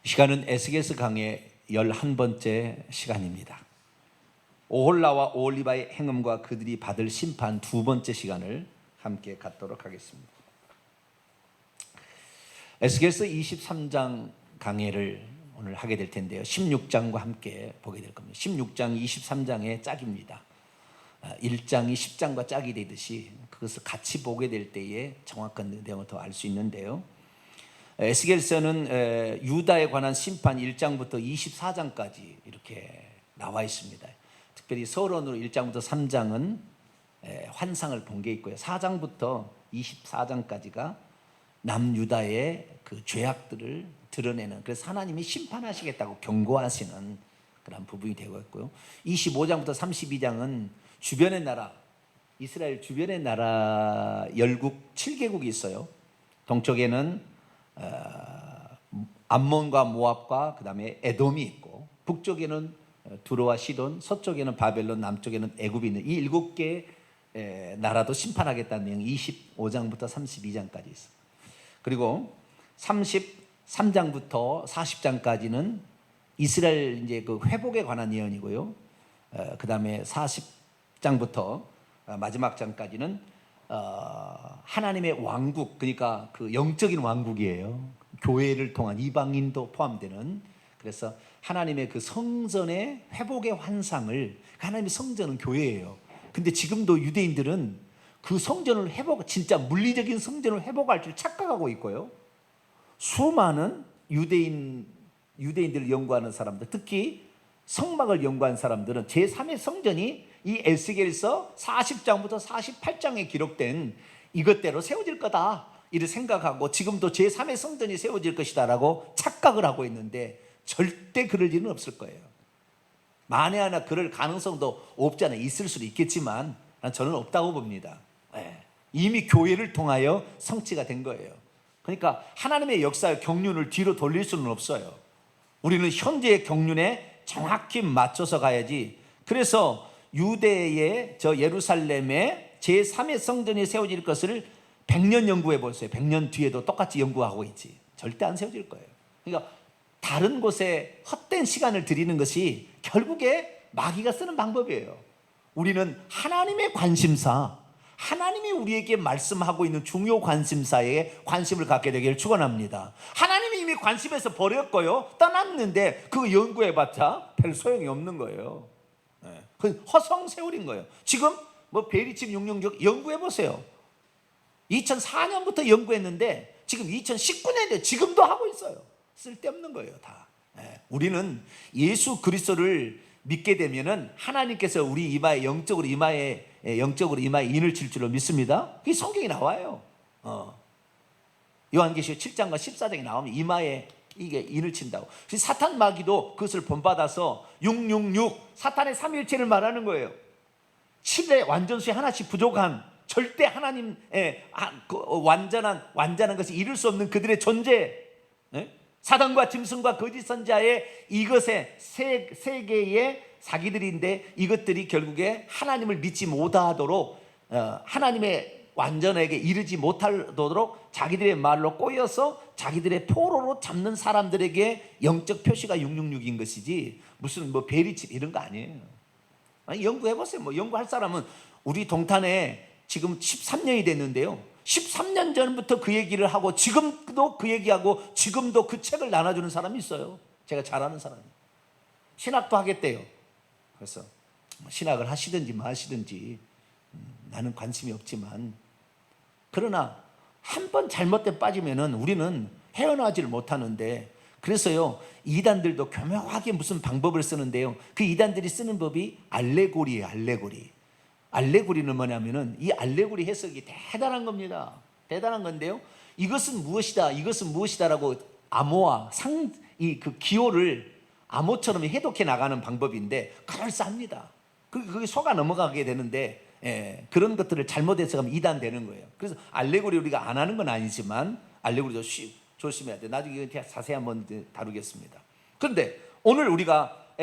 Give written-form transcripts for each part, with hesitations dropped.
시간은 에스겔서 강의 11번째 시간입니다. 오홀라와 오홀리바의 행음과 그들이 받을 심판 두 번째 시간을 함께 갖도록 하겠습니다. 에스겔서 23장 강해를 오늘 하게 될 텐데요, 16장과 함께 보게 될 겁니다. 16장 23장의 짝입니다. 1장이 10장과 짝이 되듯이 그것을 같이 보게 될 때에 정확한 내용을 더 알 수 있는데요, 에스겔서는 유다에 관한 심판 1장부터 24장까지 이렇게 나와 있습니다. 특별히 서론으로 1장부터 3장은 환상을 본 게 있고요, 4장부터 24장까지가 남유다의 그 죄악들을 드러내는, 그래서 하나님이 심판하시겠다고 경고하시는 그런 부분이 되고 있고요, 25장부터 32장은 주변의 나라, 이스라엘 주변의 나라 열국 7개국이 있어요. 동쪽에는 암몬과 모압과 그 다음에 에돔이 있고, 북쪽에는 두로와 시돈, 서쪽에는 바벨론, 남쪽에는 애굽이 있는 이 7개 나라도 심판하겠다는 내용이 25장부터 32장까지 있어요. 그리고 33장부터 40장까지는 이스라엘 이제 그 회복에 관한 예언이고요, 그 다음에 40장부터 마지막 장까지는 하나님의 왕국, 그러니까 그 영적인 왕국이에요. 교회를 통한 이방인도 포함되는. 그래서 하나님의 그 성전의 회복의 환상을, 하나님의 성전은 교회예요. 근데 지금도 유대인들은 그 성전을 회복, 진짜 물리적인 성전을 회복할 줄 착각하고 있고요, 수많은 유대인들을 연구하는 사람들, 특히 성막을 연구한 사람들은 제3의 성전이 이 에스겔서 40장부터 48장에 기록된 이것대로 세워질 거다 이렇게 생각하고, 지금도 제3의 성전이 세워질 것이다 라고 착각을 하고 있는데 절대 그럴 일은 없을 거예요. 만에 하나 그럴 가능성도 없지 않아 있을 수도 있겠지만 저는 없다고 봅니다. 이미 교회를 통하여 성취가 된 거예요. 그러니까 하나님의 역사의 경륜을 뒤로 돌릴 수는 없어요. 우리는 현재의 경륜에 정확히 맞춰서 가야지. 그래서 유대의 저 예루살렘에 제3의 성전이 세워질 것을 100년 연구해 보세요. 100년 뒤에도 똑같이 연구하고 있지. 절대 안 세워질 거예요. 그러니까 다른 곳에 헛된 시간을 들이는 것이 결국에 마귀가 쓰는 방법이에요. 우리는 하나님의 관심사, 하나님이 우리에게 말씀하고 있는 중요 관심사에 관심을 갖게 되기를 축원합니다. 하나님이 이미 관심에서 버렸고요, 떠났는데 그 연구해봤자 별 소용이 없는 거예요. 그 허송 세월인 거예요. 지금 뭐 베리칩 666 연구해보세요. 2004년부터 연구했는데 지금 2019년인데 지금도 하고 있어요. 쓸데없는 거예요, 다. 우리는 예수 그리스도를 믿게 되면은 하나님께서 우리 이마에 영적으로 이마에 인을 칠 줄로 믿습니다. 그게 성경에 나와요. 요한계시록 7장과 14장에 나오면 이마에 이게 인을 친다고. 사탄 마귀도 그것을 본받아서 666 사탄의 삼위일체를 말하는 거예요. 7의 완전수에 하나씩 부족한, 절대 하나님의 완전한 것이 이룰 수 없는 그들의 존재, 사단과 짐승과 거짓 선자의 이것의 세 개의 사기들인데, 이것들이 결국에 하나님을 믿지 못하도록, 하나님의 완전에게 이르지 못하도록 자기들의 말로 꼬여서 자기들의 포로로 잡는 사람들에게 영적 표시가 666인 것이지 무슨 뭐 베리칩 이런 거 아니에요. 아니, 연구해보세요. 뭐 연구할 사람은 우리 동탄에 지금 13년이 됐는데요, 13년 전부터 그 얘기를 하고 지금도 그 얘기하고 지금도 그 책을 나눠주는 사람이 있어요. 제가 잘 아는 사람이. 신학도 하겠대요. 그래서 신학을 하시든지 마시든지 나는 관심이 없지만, 그러나 한 번 잘못돼 빠지면은 우리는 헤어나지를 못하는데, 그래서요 이단들도 교묘하게 무슨 방법을 쓰는데요, 그 이단들이 쓰는 법이 알레고리예요. 알레고리는 뭐냐면은 이 알레고리 해석이 대단한 겁니다. 대단한 건데요, 이것은 무엇이다라고 암호화 그 기호를 암호처럼 해독해 나가는 방법인데 그럴싸합니다. 그게 속아 넘어가게 되는데, 그런 것들을 잘못해서 가면 이단 되는 거예요. 그래서 알레고리 우리가 안 하는 건 아니지만 알레고리도 조심해야 돼. 나중에 자세히 한번 다루겠습니다. 그런데 오늘 우리가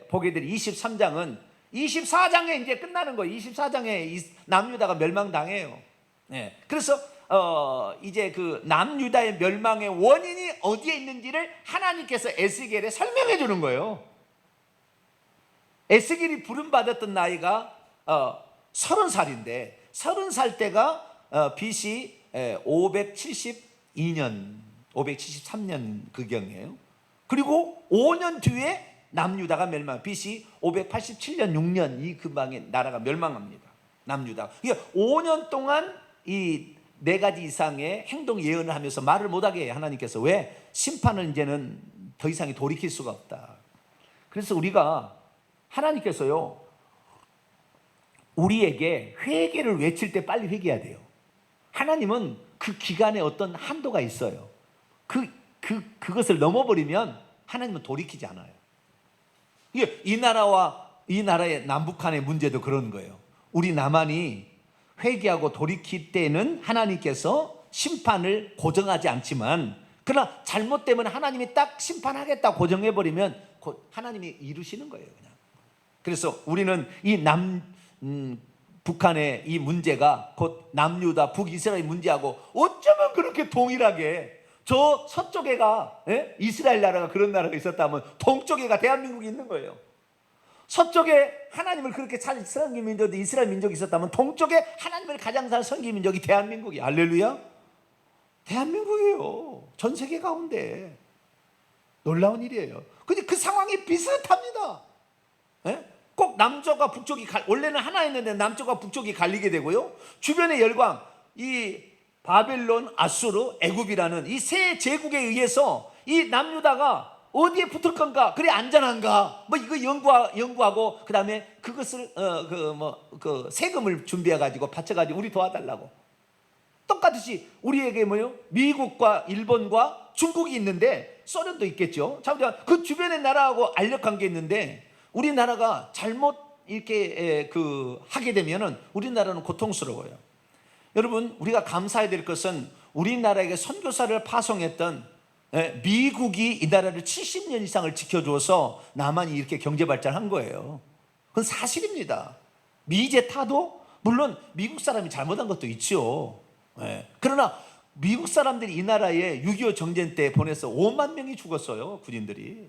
보게 될 23장은 24장에 이제 끝나는 거예요. 24장에 남유다가 멸망당해요. 그래서 이제 그 남유다의 멸망의 원인이 어디에 있는지를 하나님께서 에스겔에 설명해 주는 거예요. 에스겔이 부름받았던 나이가 30살인데 30살 때가 BC 572년 573년 그경이에요. 그리고 5년 뒤에 남유다가 멸망, BC 587년 6년 이 근방에 나라가 멸망합니다. 남유다. 그러니까 5년 동안 이 4가지 이상의 행동 예언을 하면서 말을 못하게 해요. 하나님께서. 왜? 심판을 이제는 더 이상이 돌이킬 수가 없다. 그래서 우리가 하나님께서요 우리에게 회개를 외칠 때 빨리 회개해야 돼요. 하나님은 그 기간에 어떤 한도가 있어요. 그것을 넘어버리면 하나님은 돌이키지 않아요. 이 나라와 이 나라의 남북한의 문제도 그런 거예요. 우리 남한이 회개하고 돌이킬 때는 하나님께서 심판을 고정하지 않지만, 그러나 잘못되면 하나님이 딱 심판하겠다 고정해버리면 하나님이 이루시는 거예요, 그냥. 그래서 우리는 이 북한의 이 문제가 곧 남유다 북이스라엘 문제하고 어쩌면 그렇게 동일하게 저 서쪽에가 이스라엘 나라가 그런 나라가 있었다면 동쪽에가 대한민국이 있는 거예요. 서쪽에 하나님을 그렇게 잘 섬긴 민족이 이스라엘 민족이 있었다면 동쪽에 하나님을 가장 잘 섬긴 민족이 대한민국이. 할렐루야. 대한민국이에요. 전 세계 가운데 놀라운 일이에요. 근데 그 상황이 비슷합니다. 꼭 남쪽과 북쪽이 원래는 하나였는데 남쪽과 북쪽이 갈리게 되고요. 주변의 열강, 이 바벨론, 아수르, 애굽이라는 이 세 제국에 의해서 이 남유다가 어디에 붙을 건가? 그래 안전한가? 뭐 이거 연구하고 그다음에 그것을 세금을 준비해 가지고 바쳐 가지고 우리 도와달라고. 똑같이 우리에게 뭐요? 미국과 일본과 중국이 있는데 소련도 있겠죠. 자, 그 주변의 나라하고 알력 관계 있는데 우리나라가 잘못 이렇게 하게 되면은 우리나라는 고통스러워요. 여러분, 우리가 감사해야 될 것은 우리나라에게 선교사를 파송했던 미국이 이 나라를 70년 이상을 지켜줘서 남한이 이렇게 경제 발전한 거예요. 그건 사실입니다. 미제 타도 물론 미국 사람이 잘못한 것도 있죠. 그러나 미국 사람들이 이 나라에 6.25 정전 때 보내서 5만 명이 죽었어요, 군인들이.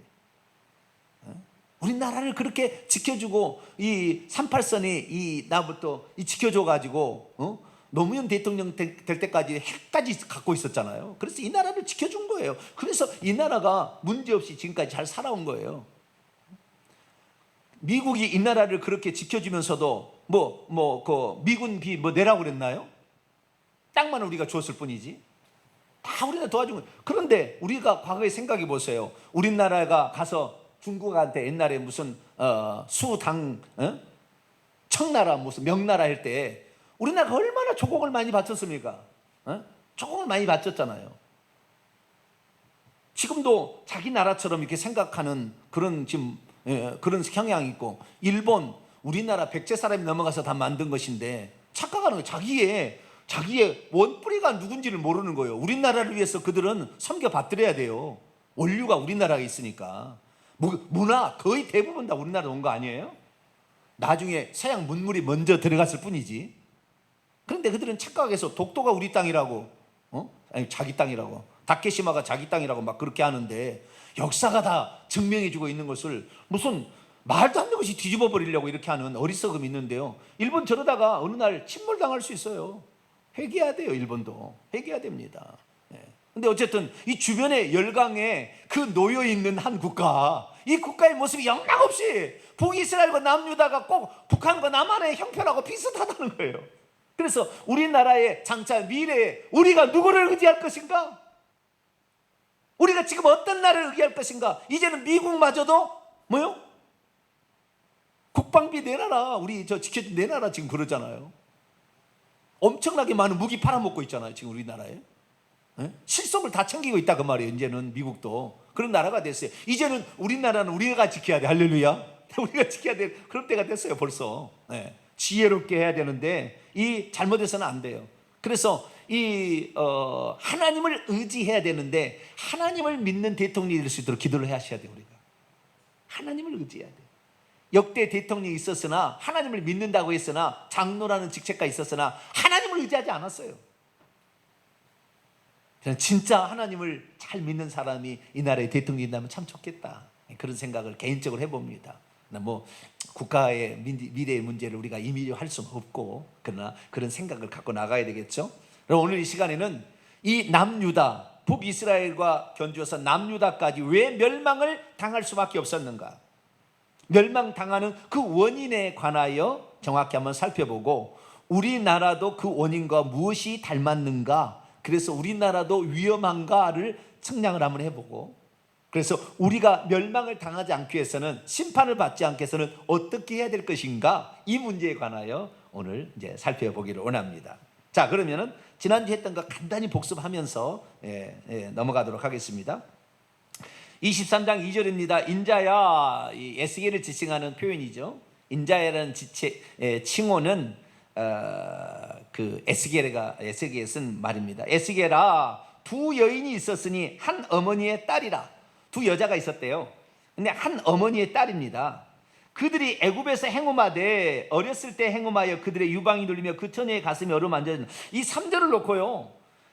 우리나라를 그렇게 지켜주고 이 38선이 이 나부터 지켜줘 가지고 노무현 대통령 될 때까지 핵까지 갖고 있었잖아요. 그래서 이 나라를 지켜준 거예요. 그래서 이 나라가 문제없이 지금까지 잘 살아온 거예요. 미국이 이 나라를 그렇게 지켜주면서도 미군비 내라고 그랬나요? 땅만 우리가 줬을 뿐이지. 다 우리가 도와준 거예요. 그런데 우리가 과거에 생각해 보세요. 우리나라가 가서 중국한테 옛날에 무슨 수당 청나라 무슨 명나라 할 때 우리나라가 얼마나 조공을 많이 바쳤습니까? 조공을 많이 바쳤잖아요. 지금도 자기 나라처럼 이렇게 생각하는 그런 지금 그런 경향이 있고, 일본 우리나라 백제 사람이 넘어가서 다 만든 것인데 착각하는 거예요. 자기의 원뿌리가 누군지를 모르는 거예요. 우리나라를 위해서 그들은 섬겨받들어야 돼요. 원류가 우리나라에 있으니까. 문화 거의 대부분 다 우리나라 온 거 아니에요? 나중에 서양 문물이 먼저 들어갔을 뿐이지. 그런데 그들은 착각해서 독도가 우리 땅이라고, 아니 자기 땅이라고, 다케시마가 자기 땅이라고 막 그렇게 하는데 역사가 다 증명해주고 있는 것을 무슨 말도 안 되는 것이 뒤집어 버리려고 이렇게 하는 어리석음이 있는데요. 일본 저러다가 어느 날 침몰당할 수 있어요. 회개해야 돼요. 일본도 회개해야 됩니다. 근데 어쨌든 이 주변의 열강에 그 놓여 있는 한 국가, 이 국가의 모습이 영락없이 북이스라엘과 남유다가 꼭 북한과 남한의 형편하고 비슷하다는 거예요. 그래서 우리나라의 장차 미래에 우리가 누구를 의지할 것인가? 우리가 지금 어떤 나라를 의지할 것인가? 이제는 미국마저도 뭐요? 국방비 내놔라, 우리 지켜준 내놔라 지금 그러잖아요. 엄청나게 많은 무기 팔아먹고 있잖아요 지금 우리나라에. 실속을 다 챙기고 있다 그 말이에요. 이제는 미국도 그런 나라가 됐어요. 이제는 우리나라는 우리가 지켜야 돼. 할렐루야. 우리가 지켜야 돼. 그런 때가 됐어요 벌써. 지혜롭게 해야 되는데 이 잘못해서는 안 돼요. 그래서 하나님을 의지해야 되는데 하나님을 믿는 대통령이 될 수 있도록 기도를 하셔야 돼요. 우리가 하나님을 의지해야 돼요. 역대 대통령이 있었으나 하나님을 믿는다고 했으나 장로라는 직책가 있었으나 하나님을 의지하지 않았어요. 저는 진짜 하나님을 잘 믿는 사람이 이 나라의 대통령이 된다면 참 좋겠다, 그런 생각을 개인적으로 해봅니다. 뭐 국가의 미래의 문제를 우리가 임의로 할 수는 없고, 그러나 그런 생각을 갖고 나가야 되겠죠. 그럼 오늘 이 시간에는 이 남유다, 북이스라엘과 견주어서 남유다까지 왜 멸망을 당할 수밖에 없었는가, 멸망당하는 그 원인에 관하여 정확히 한번 살펴보고, 우리나라도 그 원인과 무엇이 닮았는가, 그래서 우리나라도 위험한가를 측량을 한번 해보고, 그래서 우리가 멸망을 당하지 않기 위해서는, 심판을 받지 않기 위해서는 어떻게 해야 될 것인가, 이 문제에 관하여 오늘 이제 살펴보기를 원합니다. 자, 그러면은 지난주에 했던 거 간단히 복습하면서 넘어가도록 하겠습니다. 23장 2절입니다. 인자야, 이 에스겔을 지칭하는 표현이죠. 인자야라는 칭호는 그 에스겔가 쓴 말입니다. 에스겔아, 두 여인이 있었으니 한 어머니의 딸이라. 두 여자가 있었대요. 근데 한 어머니의 딸입니다. 그들이 애굽에서 행음하되 어렸을 때 행음하여 그들의 유방이 눌리며 그 처녀의 가슴이 어루만져. 이 3절을 놓고요,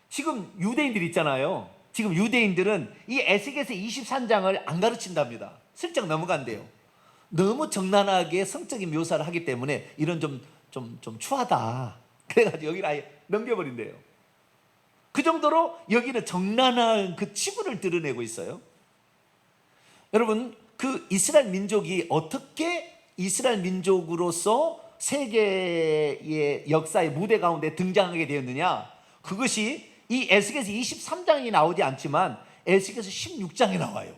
지금 유대인들 있잖아요. 지금 유대인들은 이 에스겔서 23장을 안 가르친답니다. 슬쩍 넘어간대요. 너무 적나라하게 성적인 묘사를 하기 때문에 이런 좀 추하다, 그래가지고 여기를 아예 넘겨버린대요. 그 정도로 여기는 적나라한 그 치부를 드러내고 있어요. 여러분, 그 이스라엘 민족이 어떻게 이스라엘 민족으로서 세계의 역사의 무대 가운데 등장하게 되었느냐, 그것이 이 에스겔서 23장이 나오지 않지만 에스겔서 16장에 나와요.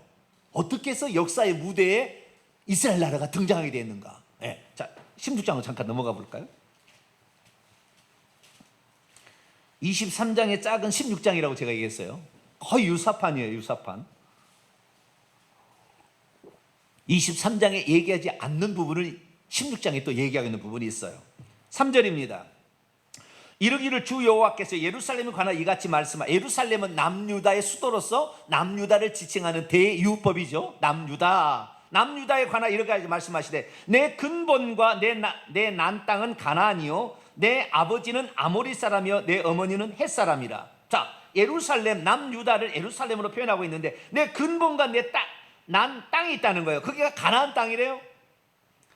어떻게 해서 역사의 무대에 이스라엘 나라가 등장하게 되었는가. 자, 16장으로 잠깐 넘어가 볼까요? 23장의 짝은 16장이라고 제가 얘기했어요. 거의 유사판이에요, 유사판. 23장에 얘기하지 않는 부분을 16장에 또 얘기하고 있는 부분이 있어요. 3절입니다. 이르기를 주 여호와께서 예루살렘에 관하 이같이 말씀하. 예루살렘은 남유다의 수도로서 남유다를 지칭하는 대유법이죠. 남유다에 관하 이렇게 말씀하시되, 내 근본과 내 난 땅은 가나안이요 내 아버지는 아모리 사람이요 내 어머니는 헷 사람이라. 자, 예루살렘, 남유다를 예루살렘으로 표현하고 있는데, 내 근본과 난 땅이 있다는 거예요. 그게 가나안 땅이래요.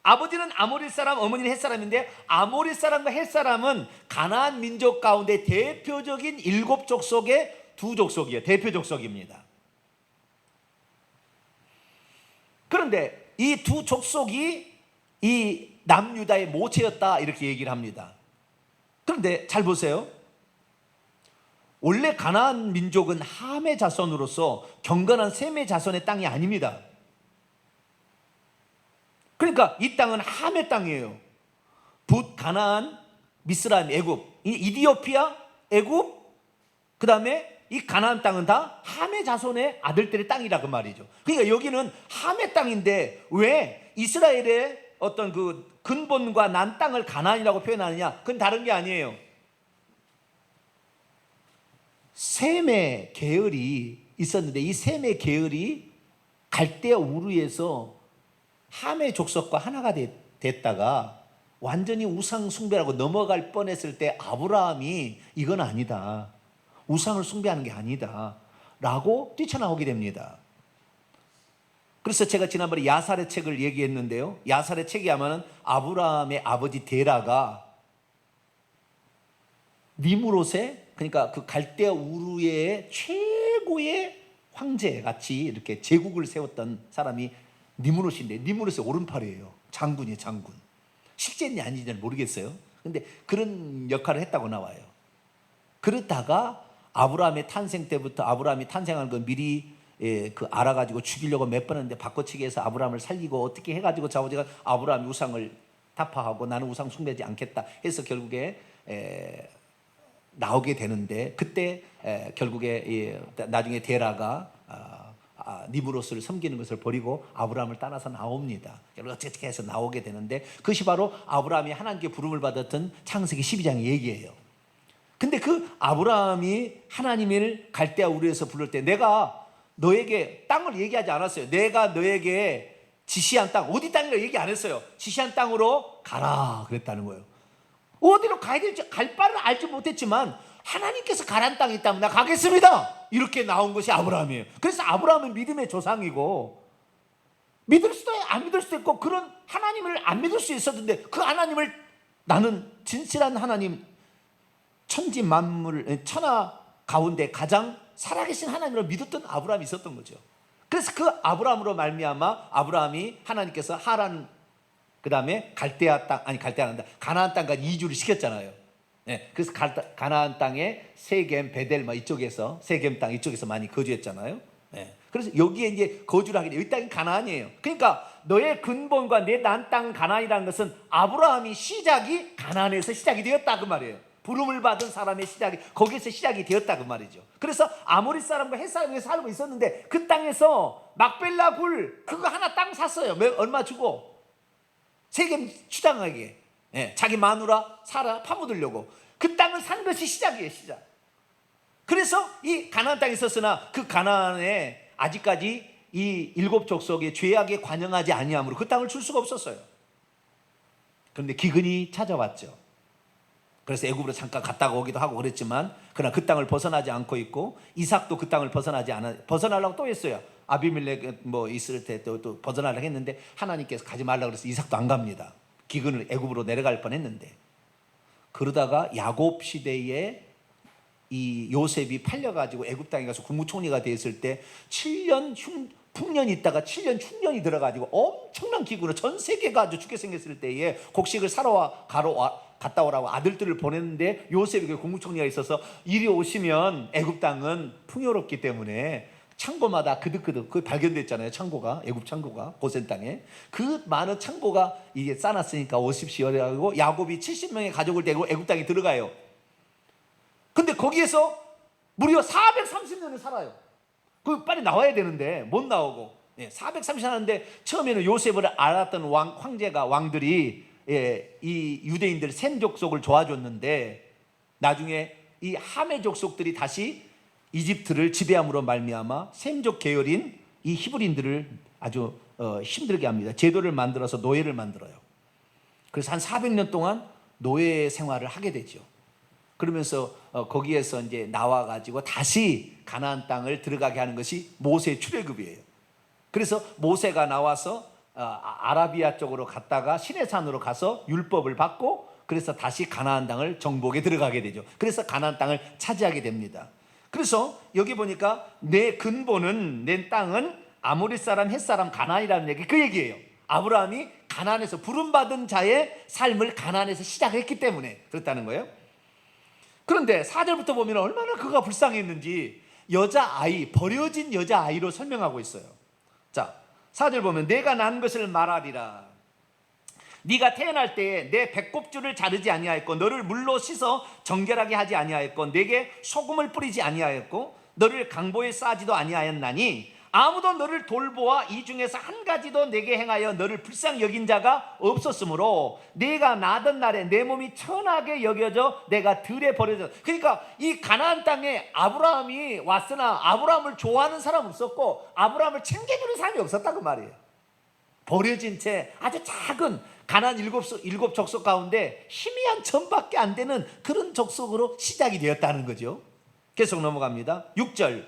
아버지는 아모리 사람, 어머니는 헷 사람인데, 아모리 사람과 헷 사람은 가나안 민족 가운데 대표적인 7족속의 2족속이에요. 대표 족속입니다. 그런데 이 2족속이 이 남유다의 모체였다, 이렇게 얘기를 합니다. 그런데 잘 보세요. 원래 가나안 민족은 함의 자손으로서 경건한 셈의 자손의 땅이 아닙니다. 그러니까 이 땅은 함의 땅이에요. 붓, 가나안, 미스라임, 애굽, 이디오피아, 애굽, 그 다음에 이 가나안 땅은 다 함의 자손의 아들들의 땅이라 그 말이죠. 그러니까 여기는 함의 땅인데 왜 이스라엘의 어떤 그 근본과 난 땅을 가나안이라고 표현하느냐? 그건 다른 게 아니에요. 셈의 계열이 있었는데, 이 셈의 계열이 갈대아 우르에서 함의 족속과 하나가 됐다가 완전히 우상 숭배라고 넘어갈 뻔했을 때 아브라함이 이건 아니다, 우상을 숭배하는 게 아니다 라고 뛰쳐나오게 됩니다. 그래서 제가 지난번에 야살의 책을 얘기했는데요, 야살의 책에 하면은 아브라함의 아버지 데라가 니므롯의, 그러니까 그 갈대아 우르의 최고의 황제 같이 이렇게 제국을 세웠던 사람이 니므롯인데, 니므롯의 오른팔이에요. 장군이에요, 장군. 실제인지 아닌지는 모르겠어요. 근데 그런 역할을 했다고 나와요. 그러다가 아브라함의 탄생 때부터, 아브라함이 탄생한 건 미리 그 알아가지고 죽이려고 몇 번 했는데 바꿔치기 해서 아브라함을 살리고 어떻게 해가지고 아버지가 아브라함이 우상을 타파하고 나는 우상 숭배하지 않겠다 해서 결국에 나오게 되는데, 그때 결국에 나중에 데라가 니므롯을 섬기는 것을 버리고 아브라함을 따라서 나옵니다. 결국 어떻게 해서 나오게 되는데, 그것이 바로 아브라함이 하나님께 부름을 받았던 창세기 12장의 얘기예요. 근데 그 아브라함이 하나님을 갈대아 우르에서 부를 때, 내가 너에게 땅을 얘기하지 않았어요. 내가 너에게 지시한 땅, 어디 땅이라고 얘기 안 했어요. 지시한 땅으로 가라 그랬다는 거예요. 어디로 가야 될지 갈 바를 알지 못했지만 하나님께서 가란 땅이 있다면 나 가겠습니다. 이렇게 나온 것이 아브라함이에요. 그래서 아브라함은 믿음의 조상이고, 믿을 수도 안 믿을 수도 있고, 그런 하나님을 안 믿을 수 있었는데, 그 하나님을 나는 진실한 하나님, 천지 만물, 천하 가운데 가장 살아계신 하나님을 믿었던 아브라함이 있었던 거죠. 그래서 그 아브라함으로 말미암아 아브라함이 하나님께서 하란, 그 다음에 갈대아 땅, 아니 갈대아 한다, 가나안 땅까지 이주를 시켰잖아요. 네, 그래서 가나안 땅에 세겜, 베델 이쪽에서, 세겜 땅 이쪽에서 많이 거주했잖아요. 네, 그래서 여기에 이제 거주를 하게 돼요. 이 땅이 가나안이에요. 그러니까 너의 근본과 내 난 땅 가나안이라는 것은 아브라함이 시작이 가나안에서 시작이 되었다 그 말이에요. 부름을 받은 사람의 시작이 거기서 시작이 되었다 그 말이죠. 그래서 아모리 사람과 헷 사람이 살고 있었는데, 그 땅에서 막벨라 굴 그거 하나 땅 샀어요. 얼마 주고? 세겜 추장에게. 예, 자기 마누라 사라 파묻으려고 그 땅을 산 것이 시작이에요, 시작. 그래서 이 가나안 땅에 있었으나 그 가나안에 아직까지 이 일곱 족속의 죄악에 관영하지 아니하므로 그 땅을 줄 수가 없었어요. 그런데 기근이 찾아왔죠. 그래서 애굽으로 잠깐 갔다가 오기도 하고 그랬지만, 그러나 그 땅을 벗어나지 않고 있고, 이삭도 그 땅을 벗어나려고 또 했어요. 아비멜렉 있을 때 또 벗어나려고 했는데 하나님께서 가지 말라고 그래서 이삭도 안 갑니다. 기근을 애굽으로 내려갈 뻔했는데, 그러다가 야곱 시대에 이 요셉이 팔려가지고 애굽 땅에 가서 국무총리가 됐을 때 7년 풍년이 있다가 7년 흉년이 들어가지고 엄청난 기근으로 전 세계가 아주 죽게 생겼을 때에 곡식을 사러 갔다 오라고 아들들을 보냈는데, 요셉이 국무총리가 있어서 이리 오시면 애굽 땅은 풍요롭기 때문에 창고마다 그득그득 그 발견됐잖아요. 창고가, 애굽 창고가 고센 땅에 그 많은 창고가 이게 싸놨으니까 오십시오 하고 야곱이 70명의 가족을 데리고 애굽 땅에 들어가요. 근데 거기에서 무려 430년을 살아요. 그 빨리 나와야 되는데 못 나오고, 430년 하는데, 처음에는 요셉을 알았던 황제가 이 유대인들 셈 족속을 도와줬는데, 나중에 이 함의 족속들이 다시 이집트를 지배함으로 말미암아 셈족 계열인 이 히브리인들을 아주 힘들게 합니다. 제도를 만들어서 노예를 만들어요. 그래서 한 400년 동안 노예 생활을 하게 되죠. 그러면서 거기에서 이제 나와가지고 다시 가나안 땅을 들어가게 하는 것이 모세 출애굽이에요. 그래서 모세가 나와서 아라비아 쪽으로 갔다가 시내산으로 가서 율법을 받고, 그래서 다시 가나안 땅을 정복에 들어가게 되죠. 그래서 가나안 땅을 차지하게 됩니다. 그래서 여기 보니까 내 근본은, 내 땅은 아모리 사람, 헷 사람, 가나안이라는 얘기, 그 얘기예요. 아브라함이 가나안에서 부름받은 자의 삶을 가나안에서 시작했기 때문에 그렇다는 거예요. 그런데 4절부터 보면 얼마나 그가 불쌍했는지 여자아이, 버려진 여자아이로 설명하고 있어요. 자, 4절 보면 내가 난 것을 말하리라. 네가 태어날 때에 내 배꼽줄을 자르지 아니하였고, 너를 물로 씻어 정결하게 하지 아니하였고, 내게 소금을 뿌리지 아니하였고, 너를 강보에 싸지도 아니하였나니, 아무도 너를 돌보아 이 중에서 한 가지도 내게 행하여 너를 불쌍히 여긴 자가 없었으므로 내가 나던 날에 내 몸이 천하게 여겨져 내가 들에 버려져. 그러니까 이 가나안 땅에 아브라함이 왔으나 아브라함을 좋아하는 사람은 없었고, 아브라함을 챙겨주는 사람이 없었다 그 말이에요. 버려진 채 아주 작은 가나안 일곱 족속 가운데 희미한 점밖에 안 되는 그런 족속으로 시작이 되었다는 거죠. 계속 넘어갑니다. 6절.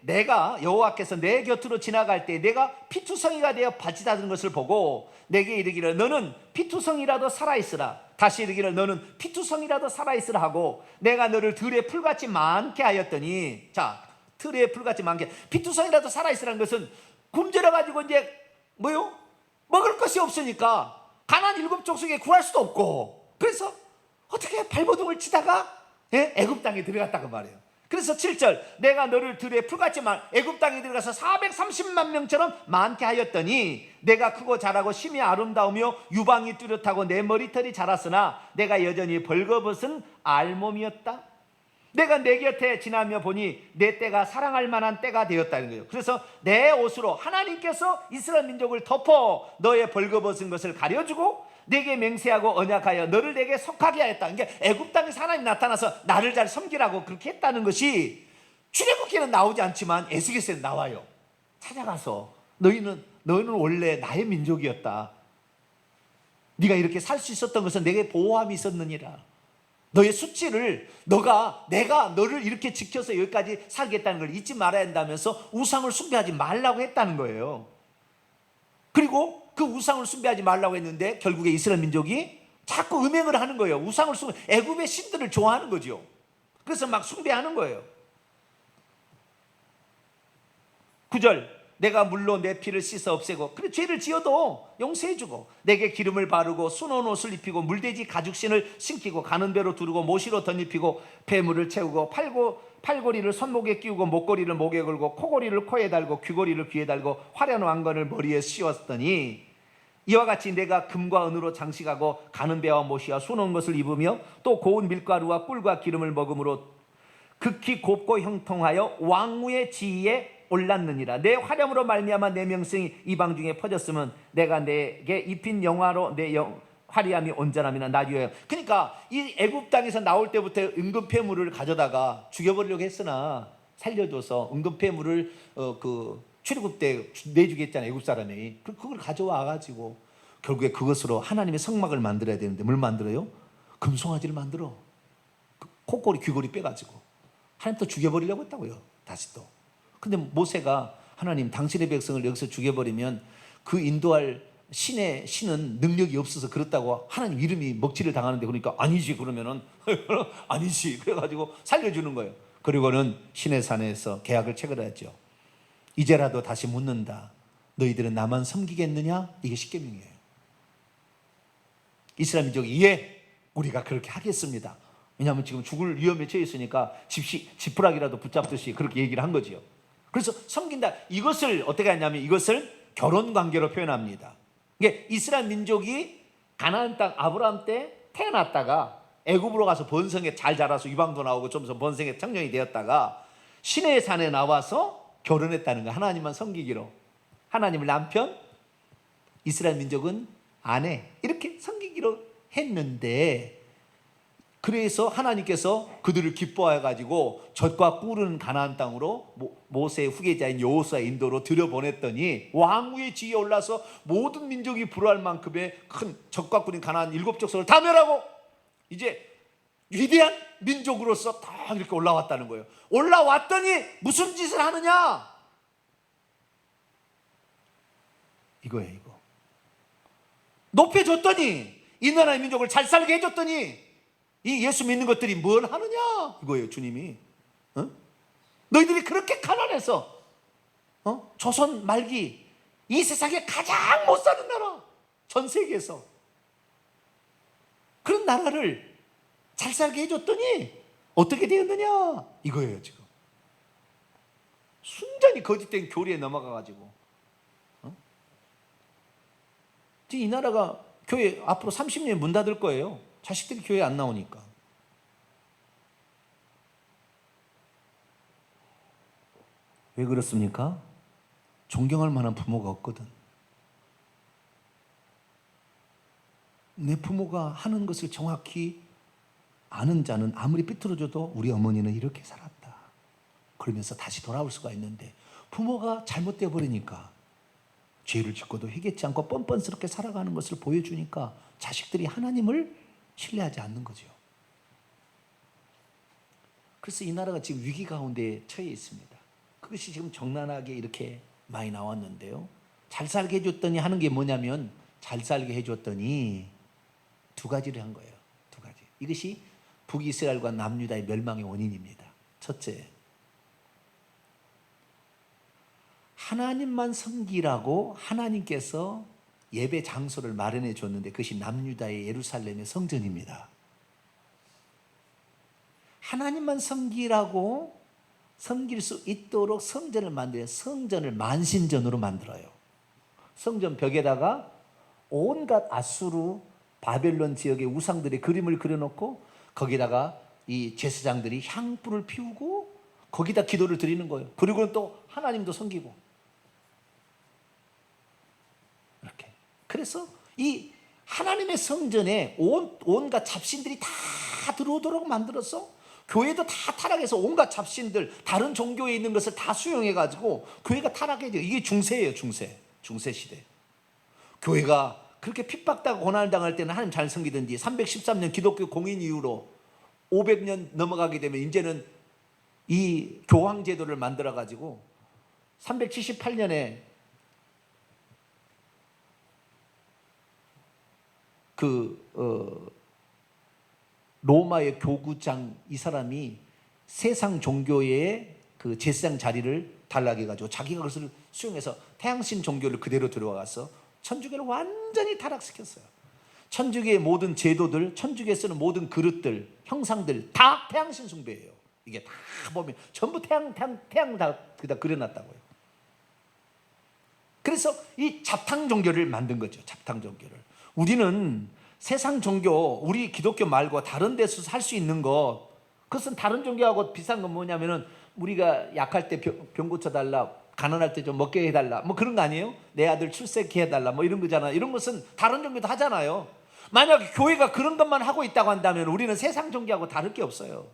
내가 여호와께서 내 곁으로 지나갈 때 내가 피투성이가 되어 밭이 닫은 것을 보고 내게 이르기를 너는 피투성이라도 살아있으라. 다시 이르기를 너는 피투성이라도 살아있으라 하고, 내가 너를 들에 풀같이 많게 하였더니, 자, 들에 풀같이 많게, 피투성이라도 살아있으라는 것은 굶주려 가지고 이제 먹을 것이 없으니까 가나안 일곱 족속에 구할 수도 없고, 그래서 어떻게 발버둥을 치다가 애굽 땅에 들어갔다 그 말이에요. 그래서 7절, 내가 너를 들에 풀같이 애굽 땅에 들어가서 430만 명처럼 많게 하였더니 내가 크고 자라고 심히 아름다우며 유방이 뚜렷하고 내 머리털이 자랐으나 내가 여전히 벌거벗은 알몸이었다. 내가 내 곁에 지나며 보니 내 때가 사랑할 만한 때가 되었다는 거예요. 그래서 내 옷으로 하나님께서 이스라엘 민족을 덮어 너의 벌거벗은 것을 가려주고 내게 맹세하고 언약하여 너를 내게 속하게 하였다. 그러니까 애굽 땅에서 하나님 나타나서 나를 잘 섬기라고 그렇게 했다는 것이 출애굽기에는 나오지 않지만 에스겔서에 나와요. 찾아가서 너희는 원래 나의 민족이었다. 네가 이렇게 살 수 있었던 것은 내게 보호함이 있었느니라. 너의 수치를 내가 너를 이렇게 지켜서 여기까지 살겠다는 걸 잊지 말아야 한다면서 우상을 숭배하지 말라고 했다는 거예요. 그리고 그 우상을 숭배하지 말라고 했는데 결국에 이스라엘 민족이 자꾸 음행을 하는 거예요. 우상을 애굽의 신들을 좋아하는 거죠. 그래서 막 숭배하는 거예요. 9절, 내가 물로 내 피를 씻어 없애고, 그래 죄를 지어도 용서해주고, 내게 기름을 바르고 수놓은 옷을 입히고 물돼지 가죽신을 신기고 가는 배로 두르고 모시로 덧입히고 폐물을 채우고 팔고리를 손목에 끼우고 목걸이를 목에 걸고 코고리를 코에 달고 귀고리를 귀에 달고 화려한 왕관을 머리에 씌웠더니, 이와 같이 내가 금과 은으로 장식하고 가는 배와 모시와 수놓은 것을 입으며 또 고운 밀가루와 꿀과 기름을 먹음으로 극히 곱고 형통하여 왕후의 지위에 올랐느니라. 내 화렴으로 말미암아 내 명성이 이방 중에 퍼졌으면 내가 내게 입힌 영화로 내 화려함이 온전함이나 나뉘어요. 그러니까 이 애굽 땅에서 나올 때부터 은금폐물을 가져다가 죽여버리려고 했으나 살려줘서 은금폐물을 출애굽 때 내주겠잖아요. 애굽 사람이. 그걸 가져와 가지고 결국에 그것으로 하나님의 성막을 만들어야 되는데 뭘 만들어요? 금송아지를 만들어. 코꼬리 귀고리 빼가지고 하나님 또 죽여버리려고 했다고요. 다시 또. 근데 모세가 하나님 당신의 백성을 여기서 죽여버리면 그 인도할 신은 능력이 없어서 그렇다고 하나님 이름이 먹칠을 당하는데, 그러니까 아니지 그러면은 아니지 그래가지고 살려주는 거예요. 그리고는 신의 산에서 계약을 체결하죠. 이제라도 다시 묻는다. 너희들은 나만 섬기겠느냐? 이게 십계명이에요. 이스라엘 민족이 예, 우리가 그렇게 하겠습니다. 왜냐하면 지금 죽을 위험에 처해 있으니까 지푸라기라도 붙잡듯이 그렇게 얘기를 한 거지요. 그래서 섬긴다. 이것을 어떻게 하냐면 이것을 결혼 관계로 표현합니다. 이게 이스라엘 민족이 가나안 땅 아브라함 때 태어났다가 애굽으로 가서 번성에 잘 자라서 유방도 나오고 좀 번성에 청년이 되었다가 시내의 산에 나와서 결혼했다는 거. 하나님만 섬기기로. 하나님을 남편, 이스라엘 민족은 아내, 이렇게 섬기기로 했는데, 그래서 하나님께서 그들을 기뻐해 가지고 젖과 꿀은 가나안 땅으로 모세의 후계자인 여호수아의 인도로 들여보냈더니 왕후의 지위에 올라서 모든 민족이 부러워할 만큼의 큰 젖과 꿀인 가나안 7족속을 다 멸하고 이제 위대한 민족으로서 딱 이렇게 올라왔다는 거예요. 올라왔더니 무슨 짓을 하느냐? 이거예요, 이거. 높여줬더니, 이 나라의 민족을 잘 살게 해줬더니 이 예수 믿는 것들이 뭘 하느냐? 이거예요, 주님이. 너희들이 그렇게 가난해서 조선 말기 이 세상에 가장 못 사는 나라, 전 세계에서 그런 나라를 잘 살게 해줬더니 어떻게 되었느냐? 이거예요, 지금. 순전히 거짓된 교리에 넘어가가지고 이 나라가 교회 앞으로 30년 문 닫을 거예요. 자식들이 교회 안 나오니까. 왜 그렇습니까? 존경할 만한 부모가 없거든. 내 부모가 하는 것을 정확히 아는 자는 아무리 삐뚤어져도 우리 어머니는 이렇게 살았다, 그러면서 다시 돌아올 수가 있는데, 부모가 잘못되어 버리니까 죄를 짓고도 회개치 않고 뻔뻔스럽게 살아가는 것을 보여주니까 자식들이 하나님을 신뢰하지 않는 거죠. 그래서 이 나라가 지금 위기 가운데 처해 있습니다. 그것이 지금 적나라하게 이렇게 많이 나왔는데요. 잘 살게 해줬더니 하는 게 뭐냐면, 잘 살게 해줬더니 두 가지를 한 거예요. 두 가지. 이것이 북이스라엘과 남유다의 멸망의 원인입니다. 첫째, 하나님만 섬기라고 하나님께서 예배 장소를 마련해 줬는데 그것이 남유다의 예루살렘의 성전입니다. 하나님만 섬기라고 섬길 수 있도록 성전을 만들어요. 성전을 만신전으로 만들어요. 성전 벽에다가 온갖 아수르, 바벨론 지역의 우상들의 그림을 그려놓고 거기다가 이 제사장들이 향불을 피우고 거기다 기도를 드리는 거예요. 그리고는 또 하나님도 섬기고. 이렇게. 그래서 이 하나님의 성전에 온갖 잡신들이 다 들어오도록 만들어서, 교회도 다 타락해서 온갖 잡신들, 다른 종교에 있는 것을 다 수용해가지고 교회가 타락해져. 이게 중세예요, 중세 시대. 교회가 그렇게 핍박당하고 고난을 당할 때는 하나님 잘 섬기든지, 313년 기독교 공인 이후로 500년 넘어가게 되면 이제는 이 교황 제도를 만들어 가지고 378년에 로마의 교구장 이 사람이 세상 종교의 그 제사장 자리를 달라게 가지고 자기가 그것을 수용해서 태양신 종교를 그대로 들어와서 천주교를 완전히 타락시켰어요. 천주교의 모든 제도들, 천주교에 쓰는 모든 그릇들, 형상들 다 태양신 숭배예요. 이게 다 보면 전부 태양 다 그려놨다고요. 그래서 이 잡탕 종교를 만든 거죠. 잡탕 종교를. 우리는 세상 종교, 우리 기독교 말고 다른 데서 살 수 있는 것, 그것은 다른 종교하고 비슷한 건 뭐냐면은 우리가 약할 때 병 고쳐달라, 가난할 때 좀 먹게 해달라, 뭐 그런 거 아니에요? 내 아들 출세케 해달라, 뭐 이런 거잖아요. 이런 것은 다른 종교도 하잖아요. 만약 교회가 그런 것만 하고 있다고 한다면 우리는 세상 종교하고 다를 게 없어요.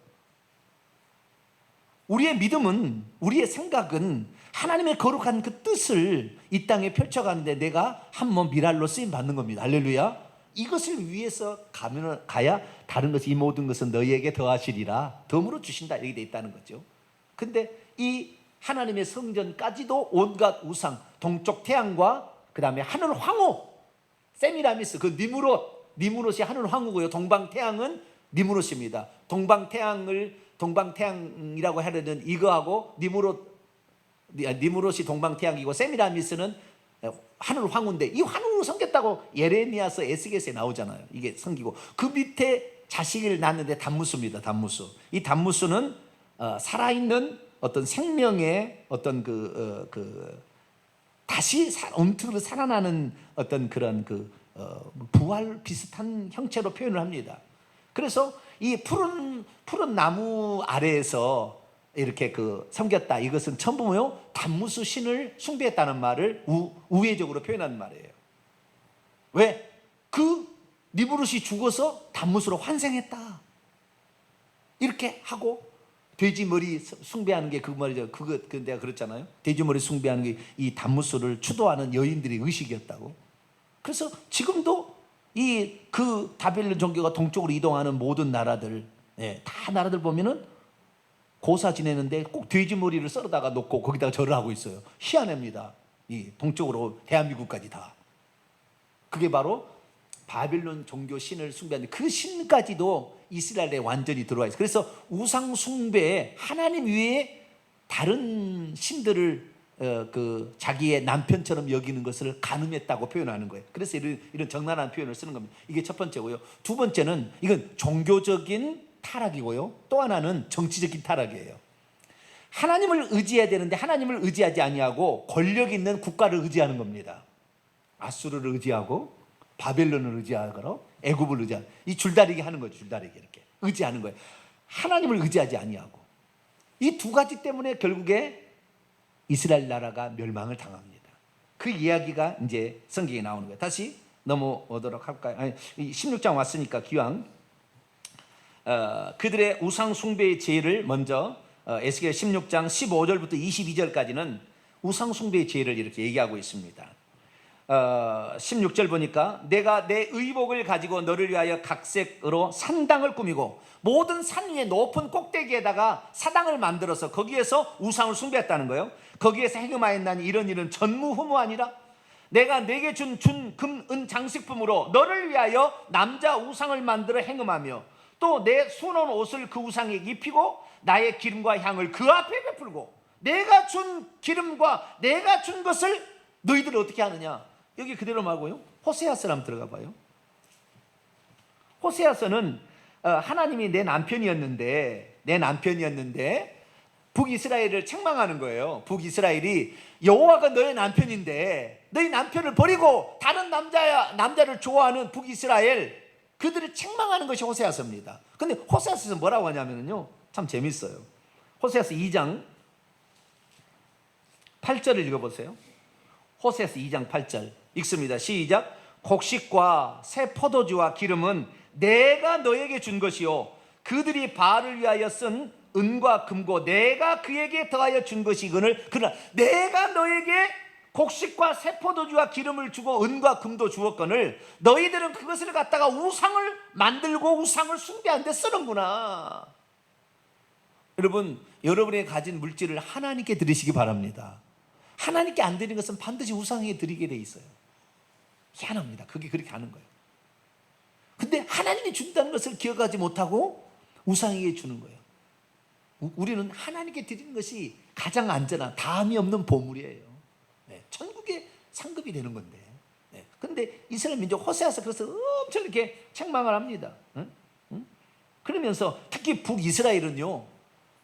우리의 믿음은, 우리의 생각은 하나님의 거룩한 그 뜻을 이 땅에 펼쳐가는데 내가 한 몸 미랄로 쓰임 받는 겁니다. 할렐루야. 이것을 위해서 가야 다른 것이, 이 모든 것은 너희에게 더하시리라, 덤으로 주신다, 이렇게 돼 있다는 거죠. 근데 이 하나님의 성전까지도 온갖 우상, 동쪽 태양과 그 다음에 하늘 황후 세미라미스, 그 니무롯이 하늘 황후고요. 동방 태양은 니무롯입니다. 동방태양이라고 하려는 이거하고 니무롯이 동방태양이고 세미라미스는 하늘 황후인데, 이 황후로 섬겼다고 예레미야서 에스겔서에 나오잖아요. 이게 섬기고 그 밑에 자식을 낳는데 단무스입니다. 단무스. 이 단무스는 살아있는 어떤 생명의 어떤 다시 엄청으로 살아나는 어떤 그런 부활 비슷한 형체로 표현을 합니다. 그래서 이 푸른 나무 아래에서 이렇게 섬겼다, 이것은 전부 뭐요? 단무스 신을 숭배했다는 말을 우회적으로 표현하는 말이에요. 왜? 그 니무롯이 죽어서 단무스로 환생했다, 이렇게 하고, 돼지머리 숭배하는 게 그 말이죠. 내가 그랬잖아요. 돼지머리 숭배하는 게 이 단무스를 추도하는 여인들의 의식이었다고. 그래서 지금도 그 바벨론 종교가 동쪽으로 이동하는 모든 나라들, 다 나라들 보면은 고사 지내는데 꼭 돼지머리를 썰어다가 놓고 거기다가 절을 하고 있어요. 희한합니다. 이 동쪽으로 대한민국까지 다. 그게 바로 바벨론 종교 신을 숭배하는 그 신까지도 이스라엘에 완전히 들어와 있어요. 그래서 우상 숭배에 하나님 위에 다른 신들을 자기의 남편처럼 여기는 것을 간음했다고 표현하는 거예요. 그래서 이런 적나라한 표현을 쓰는 겁니다. 이게 첫 번째고요. 두 번째는 이건 종교적인 타락이고요. 또 하나는 정치적인 타락이에요. 하나님을 의지해야 되는데 하나님을 의지하지 아니하고 권력 있는 국가를 의지하는 겁니다. 아수르를 의지하고 바벨론을 의지하고 애굽을 의지하고, 이 줄다리기 하는 거죠. 줄다리기 이렇게 의지하는 거예요. 하나님을 의지하지 아니하고. 이 두 가지 때문에 결국에 이스라엘 나라가 멸망을 당합니다. 그 이야기가 이제 성경에 나오는 거예요. 다시 넘어오도록 할까요? 16장 왔으니까 기왕 그들의 우상 숭배의 죄를 먼저 에스겔 16장 15절부터 22절까지는 우상 숭배의 죄를 이렇게 얘기하고 있습니다. 16절 보니까 내가 내 의복을 가지고 너를 위하여 각색으로 산당을 꾸미고 모든 산 위에 높은 꼭대기에다가 사당을 만들어서 거기에서 우상을 숭배했다는 거예요. 거기에서 행음하였나니 이런 일은 전무후무하니라. 내가 내게 준 금, 은 장식품으로 너를 위하여 남자 우상을 만들어 행음하며 또 내 수놓은 옷을 그 우상에 입히고 나의 기름과 향을 그 앞에 베풀고, 내가 준 기름과 내가 준 것을 너희들 어떻게 하느냐. 여기 그대로 말고요. 호세아서를 한번 들어가 봐요. 호세아서는 하나님이 내 남편이었는데 북이스라엘을 책망하는 거예요. 북이스라엘이 여호와가 너의 남편인데 너희 남편을 버리고 다른 남자를 좋아하는 북이스라엘, 그들을 책망하는 것이 호세아서입니다. 근데 호세아서에서 뭐라고 하냐면요, 참 재밌어요. 호세아서 2장 8절을 읽어보세요. 호세아서 2장 8절 읽습니다. 시작. 곡식과 새 포도주와 기름은 내가 너에게 준 것이요 그들이 바알을 위하여 쓴 은과 금고 내가 그에게 더하여 준 것이거늘 그러나 내가 너에게 곡식과 새 포도주와 기름을 주고 은과 금도 주었거늘 너희들은 그것을 갖다가 우상을 만들고 우상을 숭배한 데 쓰는구나. 여러분, 여러분이 가진 물질을 하나님께 드리시기 바랍니다. 하나님께 안 드리는 것은 반드시 우상에게 드리게 돼 있어요. 희한합니다. 그게 그렇게 하는 거예요. 근데 하나님이 준다는 것을 기억하지 못하고 우상에게 주는 거예요. 우리는 하나님께 드리는 것이 가장 안전한, 다함이 없는 보물이에요. 네, 천국의 상급이 되는 건데. 네, 근데 이스라엘 민족 호세아서 그래서 엄청 이렇게 책망을 합니다. 응? 응? 그러면서 특히 북이스라엘은요,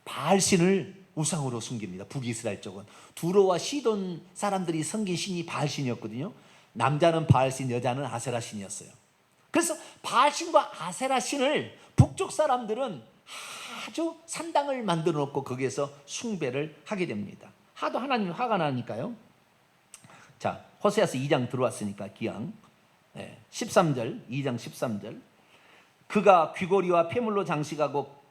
바알신을 우상으로 숨깁니다. 북이스라엘 쪽은 두로와 시돈 사람들이 섬긴 신이 바알신이었거든요. 남자는 바알신, 여자는 아세라신이었어요. 그래서 바알신과 아세라신을 북쪽 사람들은 아주 산당을 만들어 놓고 거기에서 숭배를 하게 됩니다. 하도 하나님이 화가 나니까요. 자, 호세아서 2장 들어왔으니까 기왕 13절, 2장 13절. 그가 귀고리와 폐물로 장식하고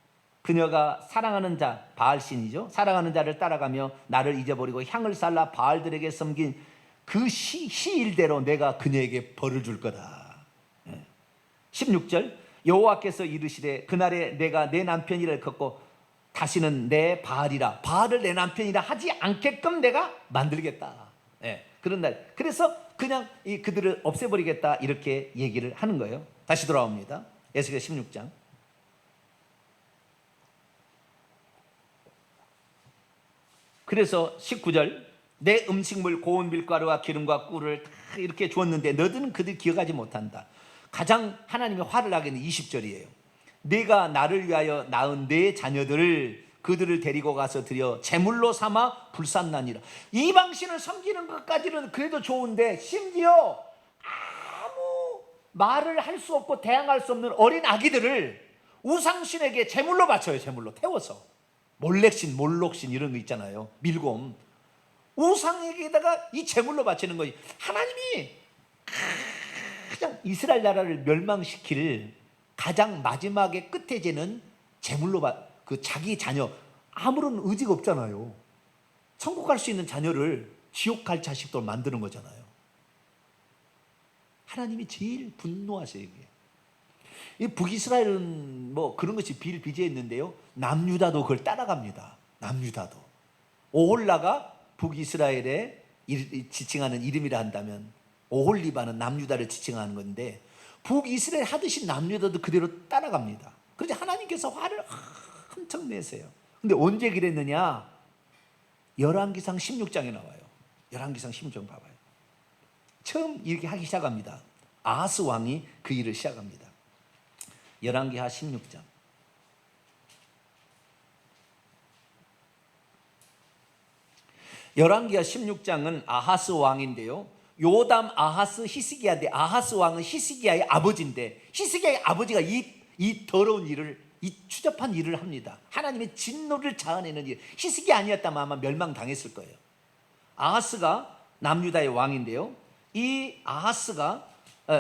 그녀가 사랑하는 자, 바알신이죠, 사랑하는 자를 따라가며 나를 잊어버리고 향을 살라 바알들에게 섬긴 그 시일대로 내가 그녀에게 벌을 줄 거다. 16절. 여호와께서 이르시되 그날에 내가 내 남편이라 걷고 다시는 내 바알이라, 바알을 내 남편이라 하지 않게끔 내가 만들겠다. 그런 날. 그래서 그냥 그들을 없애버리겠다, 이렇게 얘기를 하는 거예요. 다시 돌아옵니다. 에스겔 16장. 그래서 19절. 내 음식물 고운 밀가루와 기름과 꿀을 다 이렇게 주었는데 너희는 그들 기억하지 못한다. 가장 하나님이 화를 나게 하는 20절이에요. 내가 나를 위하여 낳은 내 자녀들을 그들을 데리고 가서 드려 제물로 삼아 불산나니라. 이방신을 섬기는 것까지는 그래도 좋은데 심지어 아무 말을 할 수 없고 대항할 수 없는 어린 아기들을 우상신에게 제물로 바쳐요. 제물로 태워서. 몰렉신, 몰록신 이런 거 있잖아요. 밀곰. 우상에게다가 이 제물로 바치는 거지. 하나님이 그냥 이스라엘 나라를 멸망시킬 가장 마지막에 끝에 재는 제물로 그 자기 자녀, 아무런 의지가 없잖아요. 천국 갈 수 있는 자녀를 지옥 갈 자식도 만드는 거잖아요. 하나님이 제일 분노하세요. 이게. 이 북이스라엘은 뭐 그런 것이 비일비재했는데요, 남유다도 그걸 따라갑니다. 남유다도. 오홀라가 북이스라엘의 지칭하는 이름이라 한다면 오홀리바는 남유다를 지칭하는 건데, 북이스라엘 하듯이 남유다도 그대로 따라갑니다. 그래서 하나님께서 화를 엄청 내세요. 근데 언제 그랬느냐? 열왕기상 16장에 나와요. 열왕기상 16장 봐봐요. 처음 이렇게 하기 시작합니다. 아하스 왕이 그 일을 시작합니다. 열왕기하 16장. 열왕기하 16장은 아하스 왕인데요, 요담, 아하스, 히스기야인데 아하스 왕은 히스기야의 아버지인데, 히스기야의 아버지가 이 더러운 일을, 이 추잡한 일을 합니다. 하나님의 진노를 자아내는 일. 히스기야 아니었다면 아마 멸망당했을 거예요. 아하스가 남유다의 왕인데요, 이 아하스가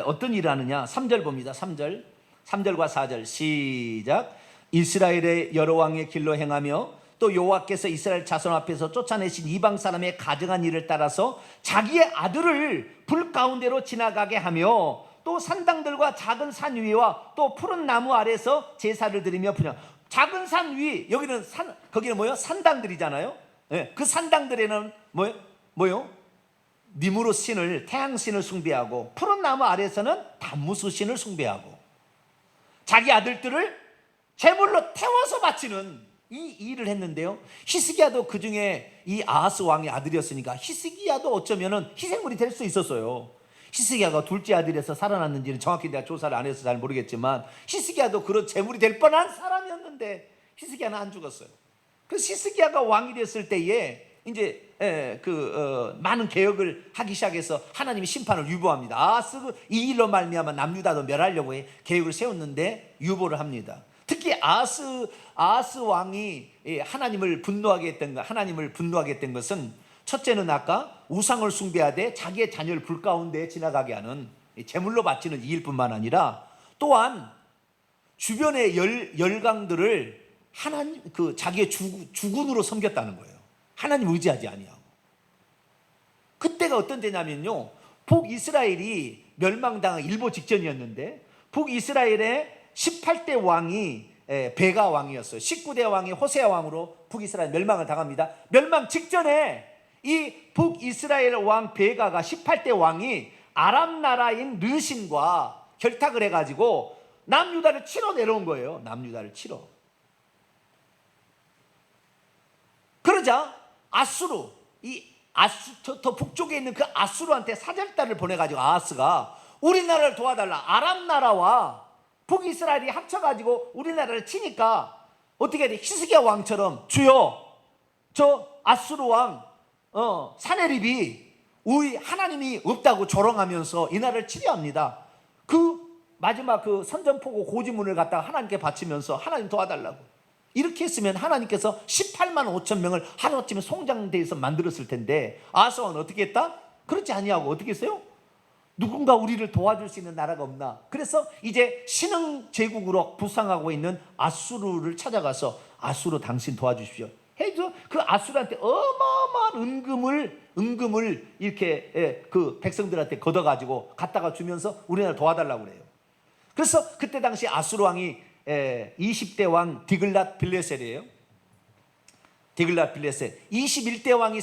어떤 일을 하느냐? 3절 봅니다. 3절과 4절 시작. 이스라엘의 여러 왕의 길로 행하며 또 여호와께서 이스라엘 자손 앞에서 쫓아내신 이방 사람의 가증한 일을 따라서 자기의 아들을 불 가운데로 지나가게 하며 또 산당들과 작은 산 위와 또 푸른 나무 아래서 제사를 드리며 분양. 작은 산 위, 여기는 거기는 뭐요? 산당들이잖아요. 그 산당들에는 뭐요? 니무롯 신을, 태양 신을 숭배하고, 푸른 나무 아래서는 담무스 신을 숭배하고, 자기 아들들을 제물로 태워서 바치는 이 일을 했는데요, 히스기야도 그 중에 이 아하스 왕의 아들이었으니까 히스기야도 어쩌면은 희생물이 될 수 있었어요. 히스기야가 둘째 아들에서 살아났는지는 정확히 내가 조사를 안 해서 잘 모르겠지만 히스기야도 그런 제물이 될 뻔한 사람이었는데 히스기야는 안 죽었어요. 그래서 히스기야가 왕이 됐을 때에 이제 많은 개혁을 하기 시작해서 하나님이 심판을 유보합니다. 아하스 이 일로 말미암아 남유다도 멸하려고 계획을 세웠는데 유보를 합니다. 특히 아하스 왕이 하나님을 분노하게 했던 것은, 첫째는 아까 우상을 숭배하되 자기의 자녀를 불 가운데 지나가게 하는 제물로 바치는 이 일뿐만 아니라, 또한 주변의 열강들을 하나님 자기의 주군으로 섬겼다는 거예요. 하나님 의지하지 아니하고. 그때가 그때가 어떤 때냐면요, 북이스라엘이 멸망당한 일보 직전이었는데 북이스라엘의 18대 왕이 베가 왕이었어요. 19대 왕이 호세아 왕으로 북이스라엘 멸망을 당합니다. 멸망 직전에 이 북이스라엘 왕 베가가 18대 왕이 아람 나라인 르신과 결탁을 해가지고 남유다를 치러 내려온 거예요. 남유다를 치러. 그러자 아수르, 더 북쪽에 있는 그 아수르한테 사절단을 보내가지고 아하스가 우리나라를 도와달라. 아람 나라와 북이스라엘이 합쳐가지고 우리나라를 치니까 어떻게 해야 돼? 히스기야 왕처럼 주여, 저 아수르 왕 사네립이 우리 하나님이 없다고 조롱하면서 이 나라를 치려 합니다. 그 마지막 그 선전포고 고지문을 갖다가 하나님께 바치면서 하나님 도와달라고. 이렇게 했으면 하나님께서 18만 5천 명을 하루아침에 송장대에서 만들었을 텐데 아하스 왕은 어떻게 했다? 그렇지 아니하고 어떻게 했어요? 누군가 우리를 도와줄 수 있는 나라가 없나? 그래서 이제 신흥 제국으로 부상하고 있는 아수르를 찾아가서 아수르 당신 도와주십시오 해서 그 아수르한테 어마어마한 은금을 이렇게 그 백성들한테 걷어가지고 갖다가 주면서 우리나라 도와달라고 그래요. 그래서 그때 당시 아수르 왕이 20대 왕 디글랏 빌레셀이에요. 디글랏 빌레셀. 21대 왕이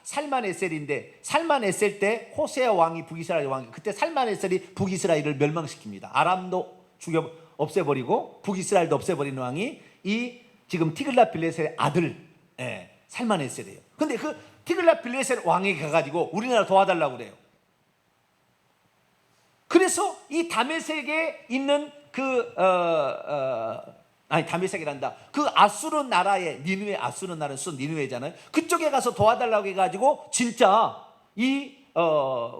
살만에셀인데 살만에셀 때 호세아 왕이 북이스라엘 왕이 그때 살만에셀이 북이스라엘을 멸망시킵니다. 아람도 죽여 없애버리고 북이스라엘도 없애버리는 왕이 이 지금 티글랏 빌레셀의 아들 살만에셀이에요. 근데 그 티글랏 빌레셀 왕이 가가지고 우리나라 도와달라고 그래요. 그래서 이 다메섹에 있는 다메섹이란다. 그 아수르 나라의 니느웨, 아수르 나라는 수도 니느웨잖아요. 그쪽에 가서 도와달라고 해가지고 진짜 이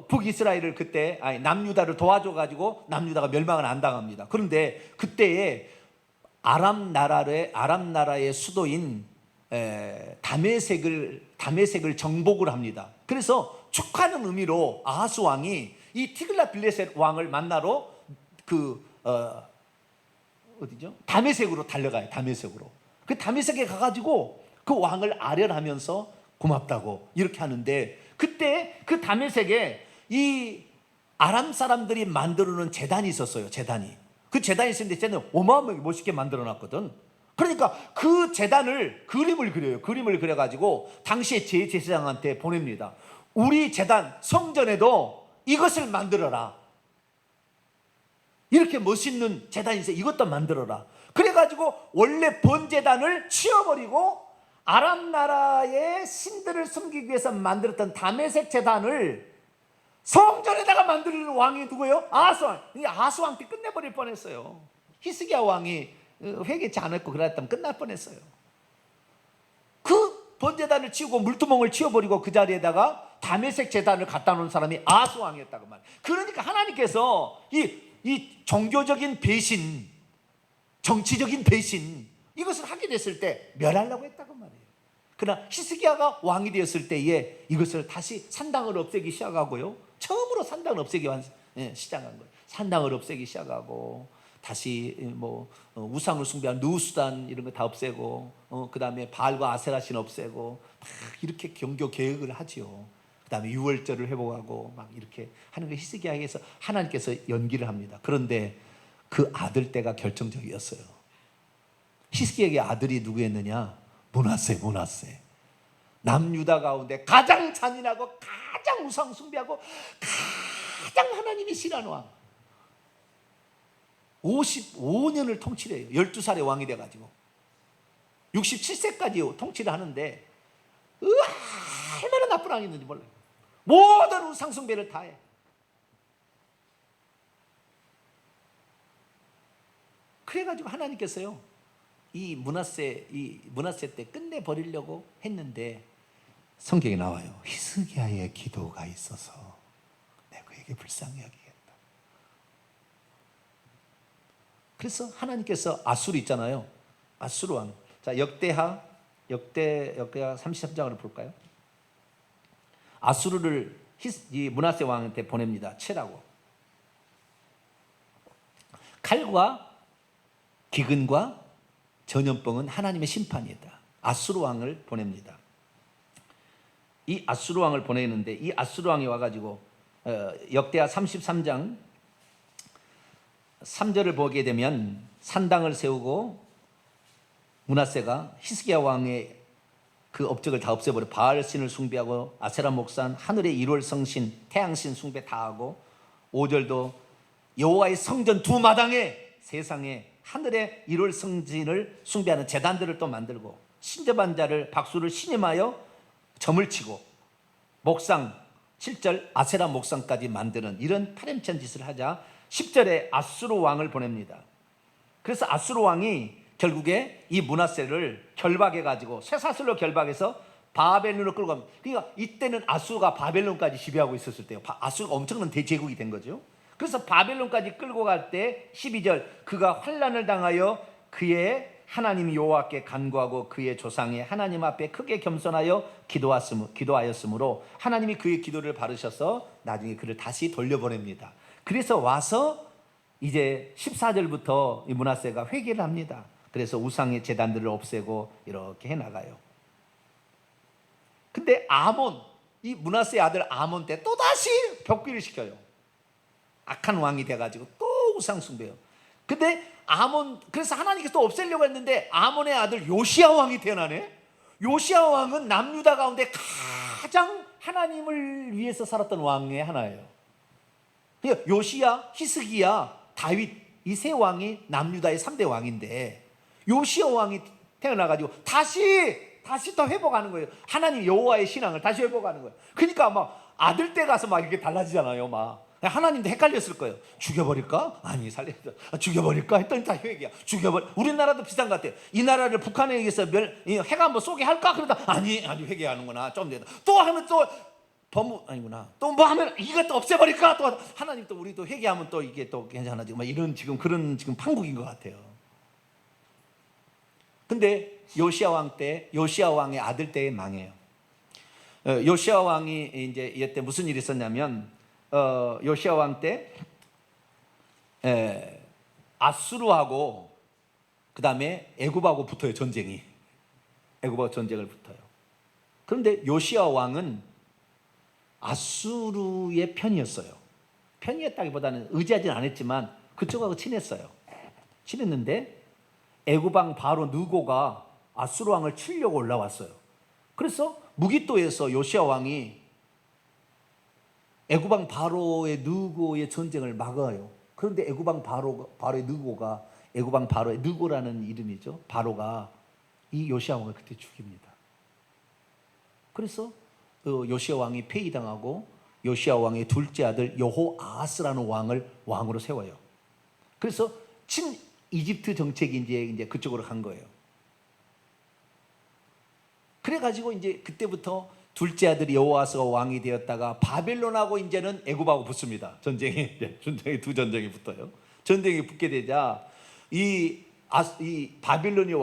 북이스라엘을 그때 남유다를 도와줘가지고 남유다가 멸망을 안 당합니다. 그런데 그때에 아람 나라의 수도인 다메섹을 정복을 합니다. 그래서 축하하는 의미로 아하스 왕이 이 티글랏 빌레셋 왕을 만나러 어디죠? 다메섹으로 달려가요. 다메섹으로. 그 다메섹에 가가지고 그 왕을 아련하면서 고맙다고 이렇게 하는데 그때 그 다메섹에 이 아람 사람들이 만들어놓은 제단이 있었어요. 제단이. 그 제단이 있었는데 제단을 어마어마하게 멋있게 만들어놨거든. 그러니까 그 제단을 그림을 그려요. 그림을 그려가지고 당시에 제사장한테 보냅니다. 우리 제단 성전에도 이것을 만들어라. 이렇게 멋있는 제단이 있어요. 이것도 만들어라. 그래가지고 원래 번제단을 치워버리고 아람 나라의 신들을 섬기기 위해서 만들었던 다메섹 제단을 성전에다가 만드는 왕이 누구예요? 아하스 왕. 이 아하스 왕 때 끝내버릴 뻔했어요. 히스기야 왕이 회개치 않았고 그랬다면 끝날 뻔했어요. 그 번제단을 치우고 물두멍을 치워버리고 그 자리에다가 다메섹 제단을 갖다 놓은 사람이 아하스 왕이었다고 말이에요. 그러니까 하나님께서 이 종교적인 배신, 정치적인 배신 이것을 하게 됐을 때 멸하려고 했다고 말이에요. 그러나 히스기야가 왕이 되었을 때에 이것을 다시 산당을 없애기 시작하고요. 처음으로 산당을 없애기 시작한 거예요. 산당을 없애기 시작하고 다시 우상을 숭배한 누수단 이런 거 다 없애고 그 다음에 바알과 아세라신 없애고 막 이렇게 경교 개혁을 하지요. 그 다음에 유월절을 회복하고 막 이렇게 하는 거 히스기야에서 하나님께서 연기를 합니다. 그런데 그 아들 때가 결정적이었어요. 히스기야의 아들이 누구였느냐? 므낫세. 남유다 가운데 가장 잔인하고 가장 우상 숭배하고 가장 하나님이 싫어하는 왕. 55년을 통치를 해요. 12살에 왕이 돼가지고 67세까지 통치를 하는데 얼마나 나쁜 왕이었는지 몰라요. 모든 우상 숭배를 다 해. 그래가지고 하나님께서요 이 므낫세 때 끝내버리려고 했는데 성경에 나와요. 히스기야의 기도가 있어서 내가 그에게 불쌍히 여기겠다. 그래서 하나님께서 아수르 있잖아요. 아수르 왕. 자, 역대하 33장을 볼까요? 아수르를 이 므낫세 왕한테 보냅니다. 치라고. 칼과 기근과 전염병은 하나님의 심판이다. 아수르 왕을 보냅니다. 이 아수르 왕을 보내는데, 이 아수르 왕이 와가지고 역대하 33장 3절을 보게 되면 산당을 세우고 므낫세가 히스기야 왕의 그 업적을 다 없애버려 바알 신을 숭배하고 아세라 목산 하늘의 1월 성신 태양신 숭배 다 하고, 5절도 여호와의 성전 두 마당에 세상에 하늘의 1월 성신을 숭배하는 제단들을 또 만들고, 신접한 자를 박수를 신임하여 점을 치고, 목상 7절 아세라 목상까지 만드는 이런 파렴치한 짓을 하자 10절에 아수르 왕을 보냅니다. 그래서 아수르 왕이 결국에 이 므낫세를 결박해 가지고 쇠사슬로 결박해서 바벨론으로 끌고 갑니다. 그러니까 이때는 아수르가 바벨론까지 지배하고 있었을 때요. 아수르가 엄청난 대제국이 된 거죠. 그래서 바벨론까지 끌고 갈 때 12절 그가 환난을 당하여 그의 하나님 여호와께 간구하고 그의 조상의 하나님 앞에 크게 겸손하여 기도하였으므로 하나님이 그의 기도를 바르셔서 나중에 그를 다시 돌려보냅니다. 그래서 와서 이제 14절부터 이 므낫세가 회개를 합니다. 그래서 우상의 제단들을 없애고 이렇게 해나가요. 근데 아몬, 이 므낫세의 아들 아몬 때 또다시 벽비를 시켜요. 악한 왕이 돼가지고 또 우상 숭배요. 근데 그래서 하나님께서 또 없애려고 했는데 아몬의 아들 요시야 왕이 태어나네. 요시야 왕은 남유다 가운데 가장 하나님을 위해서 살았던 왕의 하나예요. 요시야, 히스기야, 다윗 이 세 왕이 남유다의 3대 왕인데, 요시야 왕이 태어나가지고 다시 또 회복하는 거예요. 하나님 여호와의 신앙을 다시 회복하는 거예요. 그러니까 막 아들 때 가서 막 이렇게 달라지잖아요. 막 하나님도 헷갈렸을 거예요. 죽여버릴까? 아니 살려서 죽여버릴까? 했더니 다 회개야. 우리나라도 비슷한 것 같아요. 이 나라를 북한에 의해서 해가 한번 쏘게 할까? 그러다 아니 회개하는구나. 좀 되다. 또 하면 또 아니구나. 또 뭐 하면 이것도 없애버릴까? 또 하나님 또 우리도 회개하면 또 이게 또 괜찮아지고 막 이런 그런 판국인 것 같아요. 근데 요시야 왕의 아들 때에 망해요. 요시야 왕이 이제 이때 무슨 일이 있었냐면, 요시야 왕 때 아수르하고 그 다음에 애굽하고 붙어요. 애굽하고 전쟁을 붙어요. 그런데 요시야 왕은 아수르의 편이었어요. 편이었다기보다는 의지하지는 않았지만 그쪽하고 친했는데 애굽 왕 바로 느고가 아수르 왕을 치려고 올라왔어요. 그래서 무기또에서 요시야 왕이 애굽 왕 바로의 느고의 전쟁을 막아요. 그런데 애굽 왕 바로의 느고가 애굽 왕 바로의 느고라는 이름이죠. 바로가 이 요시야 왕을 그때 죽입니다. 그래서 요시야 왕이 폐위당하고 요시야 왕의 둘째 아들 여호아하스라는 왕을 왕으로 세워요. 그래서 친 이집트 정책이 이제 그쪽으로 간 거예요. 그래가지고 이제 그때부터 둘째 아들이 여호아스가 왕이 되었다가 바벨론하고 이제는 애굽하고 붙습니다. 전쟁이 두 전쟁이 붙어요. 전쟁이 붙게 되자 이 바벨론이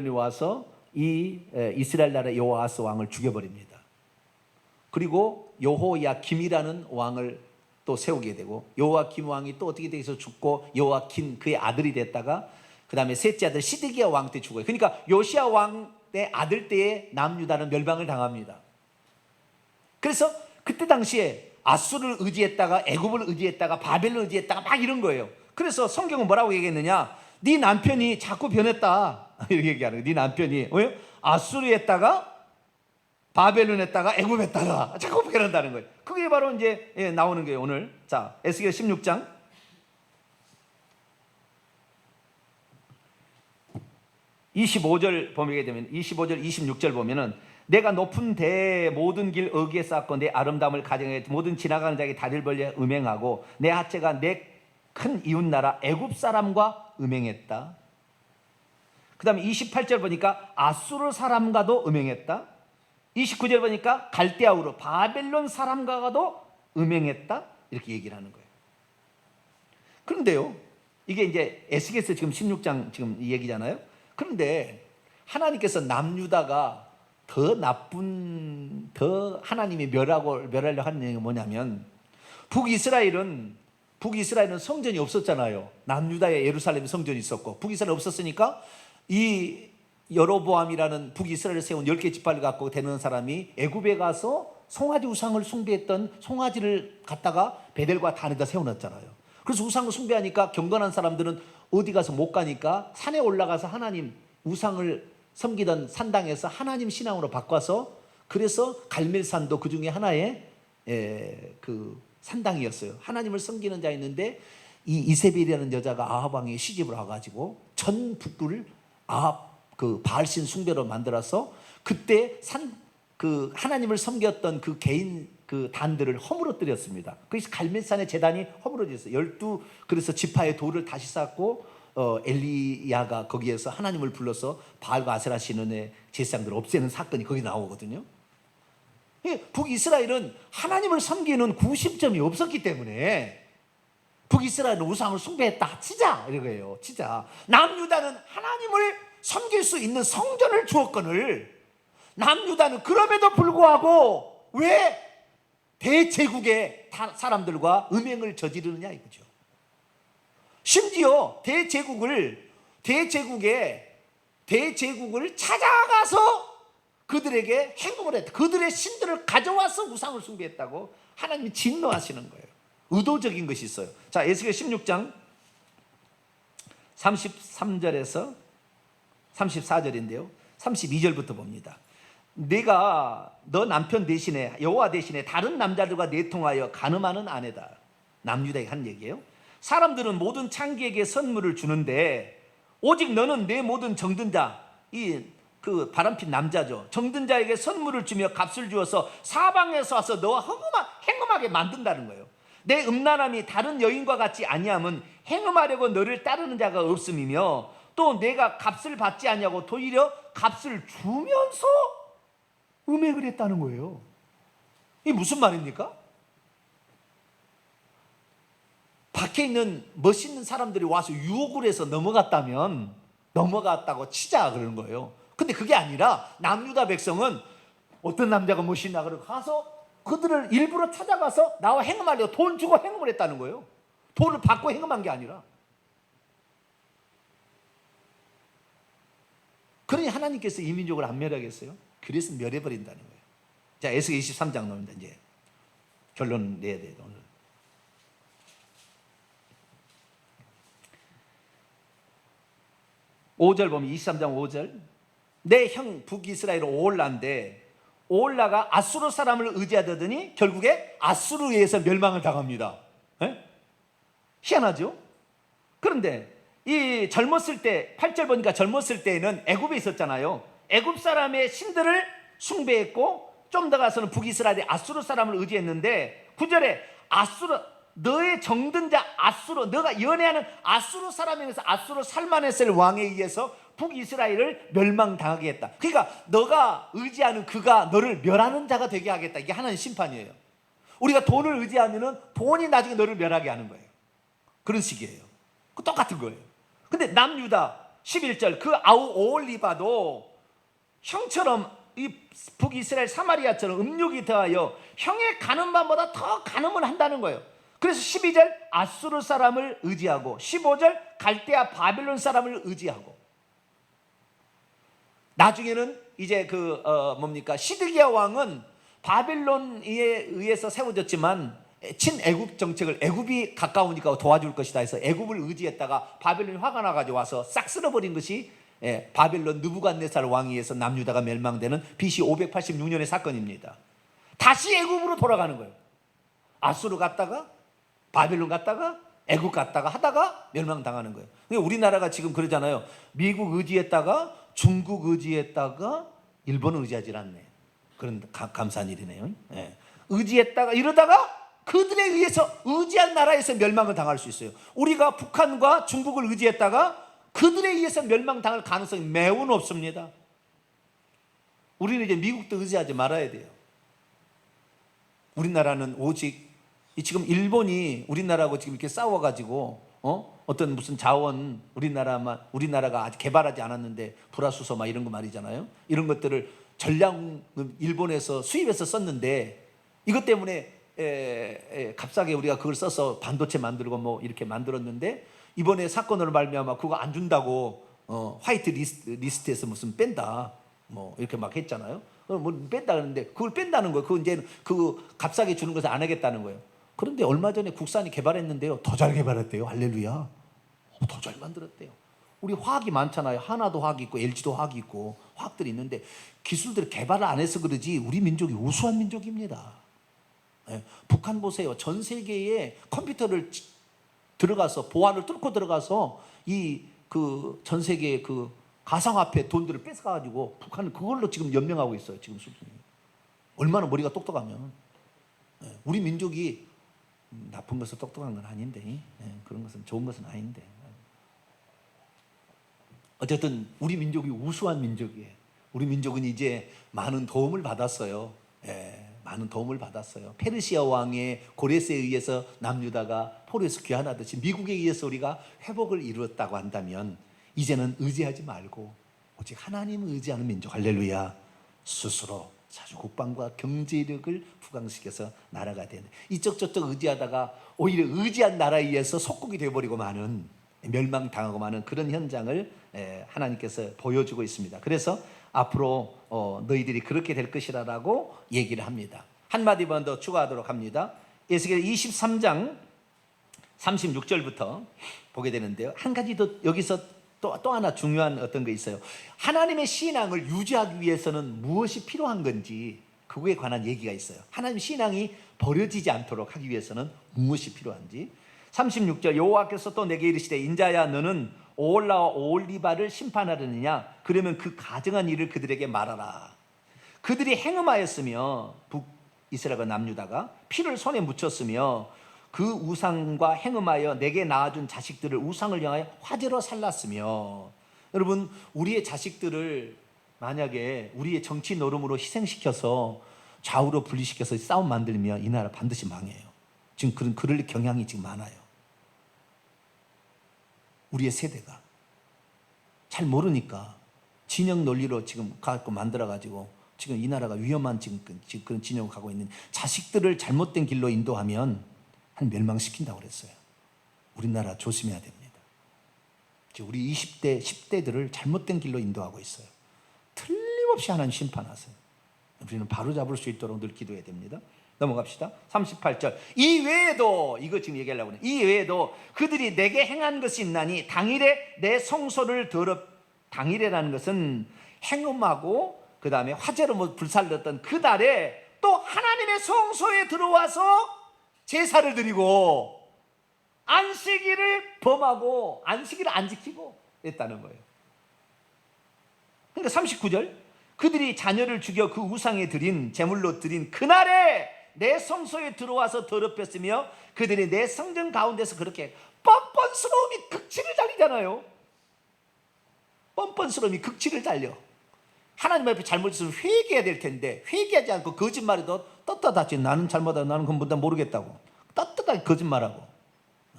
와서 이 이스라엘 나라 여호아스 왕을 죽여버립니다. 그리고 여호야김이라는 왕을 또 세우게 되고, 여호야김 왕이 또 어떻게 돼서 죽고 여호야킨 그의 아들이 됐다가 그 다음에 셋째 아들 시드기야 왕 때 죽어요. 그러니까 요시야 왕의 아들 때에 남유다는 멸망을 당합니다. 그래서 그때 당시에 아수르를 의지했다가 애굽을 의지했다가 바벨론을 의지했다가 막 이런 거예요. 그래서 성경은 뭐라고 얘기했느냐? 네 남편이 자꾸 변했다 이렇게 얘기하는 거예요. 네 남편이 아수르 했다가 바벨론 했다가 애굽 했다가 자꾸 변한다는 거예요. 그게 바로 이제 나오는 거예요. 오늘 자 에스겔 16장 25절 보게 되면 25절 26절 보면은 내가 높은 데 모든 길 어귀에 쌓고 내 아름다움을 가정해 모든 지나가는 자에게 다리를 벌려 음행하고 내 하체가 내 큰 이웃나라 애굽 사람과 음행했다. 그 다음에 28절 보니까 아수르 사람과도 음행했다. 29절 보니까 갈대아우로 바벨론 사람과도 음행했다. 이렇게 얘기를 하는 거예요. 그런데요, 이게 이제 에스겔서 지금 16장 지금 이 얘기잖아요. 그런데 하나님께서 남유다가 더 하나님이 멸하려 하는 얘기가 뭐냐면, 북이스라엘은 성전이 없었잖아요. 남유다에 예루살렘에 성전이 있었고 북이스라엘 없었으니까 이 여로보암이라는 북이스라엘을 세운 10개 지파를 갖고 되는 사람이 애굽에 가서 송아지 우상을 숭배했던 송아지를 갖다가 베델과 단에다 세워놨잖아요. 그래서 우상을 숭배하니까 경건한 사람들은 어디 가서 못 가니까 산에 올라가서 하나님 우상을 섬기던 산당에서 하나님 신앙으로 바꿔서, 그래서 갈멜산도 그 중에 하나의 그 산당이었어요. 하나님을 섬기는 자였는데 이 이세벨이라는 여자가 아합 왕의 시집을 와가지고 전 북부를 아합 그 바알신 숭배로 만들어서 그때 그 하나님을 섬겼던 그 개인 그 단들을 허물어뜨렸습니다. 그래서 갈멜산의 제단이 허물어졌어요. 12 그래서 지파의 돌을 다시 쌓고 엘리야가 거기에서 하나님을 불러서 바알과 아세라 신원의 제사장들을 없애는 사건이 거기 나오거든요. 북이스라엘은 하나님을 섬기는 구심점이 없었기 때문에 북이스라엘은 우상을 숭배했다 치자 이거예요. 치자. 남유다는 하나님을 섬길 수 있는 성전을 주었거늘 남유다는 그럼에도 불구하고 왜 대제국의 사람들과 음행을 저지르느냐 이거죠. 심지어 대제국을 찾아가서 그들에게 행동을 했다. 그들의 신들을 가져와서 우상을 숭배했다고 하나님이 진노하시는 거예요. 의도적인 것이 있어요. 자, 에스겔 16장 33절에서 34절인데요. 32절부터 봅니다. 내가 너 남편 대신에 여호와 대신에 다른 남자들과 내통하여 간음하는 아내다. 남유다에게 한 얘기예요. 사람들은 모든 창기에게 선물을 주는데 오직 너는 내 모든 정든 자, 그 바람핀 남자죠. 정든 자에게 선물을 주며 값을 주어서 사방에서 와서 너와 행음하게 만든다는 거예요. 내 음란함이 다른 여인과 같지 아니함은 행음하려고 너를 따르는 자가 없음이며 또 내가 값을 받지 않냐고 도리어 값을 주면서 음행을 했다는 거예요. 이게 무슨 말입니까? 밖에 있는 멋있는 사람들이 와서 유혹을 해서 넘어갔다고 치자 그러는 거예요. 근데 그게 아니라 남유다 백성은 어떤 남자가 멋있나 그러고 가서 그들을 일부러 찾아가서 나와 행음하려고 돈 주고 행음을 했다는 거예요. 돈을 받고 행음한 게 아니라. 그러니 하나님께서 이 민족을 안 멸하겠어요? 그래서 멸해버린다는 거예요. 자, 에스겔 23장 나옵니다. 이제 결론 내야 돼요 오늘. (5절) 보면 23장 5절 내 형 북이스라엘 오홀라인데 오홀라가 아수르 사람을 의지하더니 결국에 아수르에 의해서 멸망을 당합니다. 에? 희한하죠? 그런데 이 젊었을 때 8절 보니까 젊었을 때에는 애굽에 있었잖아요. 애굽 사람의 신들을 숭배했고 좀 더 가서는 북이스라엘이 아수르 사람을 의지했는데 9절에 너의 정든 자 아수르, 너가 연애하는 아수르 사람에 의해서 아수르 살마네셀 왕에 의해서 북이스라엘을 멸망당하게 했다. 그러니까 너가 의지하는 그가 너를 멸하는 자가 되게 하겠다. 이게 하나님 심판이에요. 우리가 돈을 의지하면은 돈이 나중에 너를 멸하게 하는 거예요. 그런 식이에요. 똑같은 거예요. 근데 남유다 11절 그 오홀리바도 형처럼 이 북이스라엘 사마리아처럼 음욕이 더하여 형의 간음반보다 더 간음을 한다는 거예요. 그래서 12절 아수르 사람을 의지하고 15절 갈대아 바빌론 사람을 의지하고 나중에는 이제 시드기야 왕은 바빌론에 의해서 세워졌지만 친애굽 정책을 애굽이 가까우니까 도와줄 것이다 해서 애굽을 의지했다가 바빌론이 화가 나가지고 와서 싹 쓸어버린 것이 바빌론 느부갓네살 왕에 의해서 남유다가 멸망되는 BC 586년의 사건입니다. 다시 애굽으로 돌아가는 거예요. 아수르 갔다가 바빌론 갔다가 애굽 갔다가 하다가 멸망당하는 거예요. 우리나라가 지금 그러잖아요. 미국 의지했다가 중국 의지했다가 일본을 의지하지 않네. 그런 감사한 일이네요. 의지했다가 이러다가 그들에 의해서 의지한 나라에서 멸망을 당할 수 있어요. 우리가 북한과 중국을 의지했다가 그들에 의해서 멸망당할 가능성이 매우 높습니다. 우리는 이제 미국도 의지하지 말아야 돼요. 우리나라는 오직 지금 일본이 우리나라하고 지금 이렇게 싸워가지고 어떤 무슨 자원 우리나라가 아직 개발하지 않았는데 불화수소 막 이런 거 말이잖아요. 이런 것들을 전량 일본에서 수입해서 썼는데 이것 때문에 값싸게 우리가 그걸 써서 반도체 만들고 뭐 이렇게 만들었는데 이번에 사건으로 말미암아 그거 안 준다고 화이트 리스트에서 무슨 뺀다 뭐 이렇게 막 했잖아요. 뭐 뺀다 그러는데 그걸 뺀다는 거예요. 그 이제 그 값싸게 주는 것을 안 하겠다는 거예요. 그런데 얼마 전에 국산이 개발했는데요, 더 잘 개발했대요. 할렐루야. 더 잘 만들었대요. 우리 화학이 많잖아요. 하나도 화학이 있고 LG도 화학이 있고 화학들이 있는데 기술들을 개발을 안 해서 그러지 우리 민족이 우수한 민족입니다. 예, 북한 보세요. 전 세계에 컴퓨터를 들어가서 보안을 뚫고 들어가서 이 그 전 세계 그 가상화폐 돈들을 뺏어가지고 북한은 그걸로 지금 연명하고 있어요. 지금 수준이 얼마나 머리가 똑똑하면. 예, 우리 민족이 나쁜 것을 똑똑한 건 아닌데, 예, 그런 것은 좋은 것은 아닌데. 어쨌든 우리 민족이 우수한 민족이에요. 우리 민족은 이제 많은 도움을 받았어요. 예, 많은 도움을 받았어요. 페르시아 왕의 고레스에 의해서 남유다가 포로에서 귀환하듯이 미국에 의해서 우리가 회복을 이루었다고 한다면 이제는 의지하지 말고 오직 하나님을 의지하는 민족, 할렐루야, 스스로 자주 국방과 경제력을 부강시켜서 나라가 되는, 이쪽 저쪽 의지하다가 오히려 의지한 나라에 의해서 속국이 되어버리고 마는, 멸망당하고 마는 그런 현장을 하나님께서 보여주고 있습니다. 그래서 앞으로 너희들이 그렇게 될 것이라고 얘기를 합니다. 한마디만 더 추가하도록 합니다. 에스겔 23장 36절부터 보게 되는데요, 한 가지 더 여기서 또 하나 중요한 어떤 게 있어요. 하나님의 신앙을 유지하기 위해서는 무엇이 필요한 건지 그거에 관한 얘기가 있어요. 하나님 신앙이 버려지지 않도록 하기 위해서는 무엇이 필요한지. 36절, 여호와께서 또 내게 이르시되 인자야 너는 오홀라와 오홀리바를 심판하려느냐? 그러면 그 가증한 일을 그들에게 말하라. 그들이 행음하였으며 북이스라엘과 남유다가 피를 손에 묻혔으며 그 우상과 행음하여 내게 낳아준 자식들을 우상을 향하여 화제로 살랐으며. 여러분, 우리의 자식들을 만약에 우리의 정치 노름으로 희생시켜서 좌우로 분리시켜서 싸움 만들면 이 나라 반드시 망해요. 지금 그럴 경향이 지금 많아요. 우리의 세대가 잘 모르니까 진영 논리로 지금 갖고 만들어가지고 지금 이 나라가 위험한 지금 그런 진영을 가고 있는, 자식들을 잘못된 길로 인도하면 한 멸망시킨다고 그랬어요. 우리나라 조심해야 됩니다. 우리 20대, 10대들을 잘못된 길로 인도하고 있어요. 틀림없이 하나님 심판하세요. 우리는 바로 잡을 수 있도록 늘 기도해야 됩니다. 넘어갑시다. 38절. 이 외에도, 이거 지금 얘기하려고 하네. 이 외에도 그들이 내게 행한 것이 있나니 당일에 내 성소를 당일에라는 것은 행음하고 그 다음에 화제로 불살렸던 그 달에 또 하나님의 성소에 들어와서 제사를 드리고 안식일을 범하고 안식일을 안 지키고 했다는 거예요. 그러니까 39절, 그들이 자녀를 죽여 그 우상에 드린 제물로 드린 그날에 내 성소에 들어와서 더럽혔으며 그들이 내 성전 가운데서 그렇게 뻔뻔스러움이 극치를 달리잖아요. 뻔뻔스러움이 극치를 달려. 하나님 앞에 잘못했으면 회개해야 될 텐데 회개하지 않고 거짓말해도 떳떳하지. 나는 잘못하고 나는 그건 모르겠다고 떳떳하게 거짓말하고.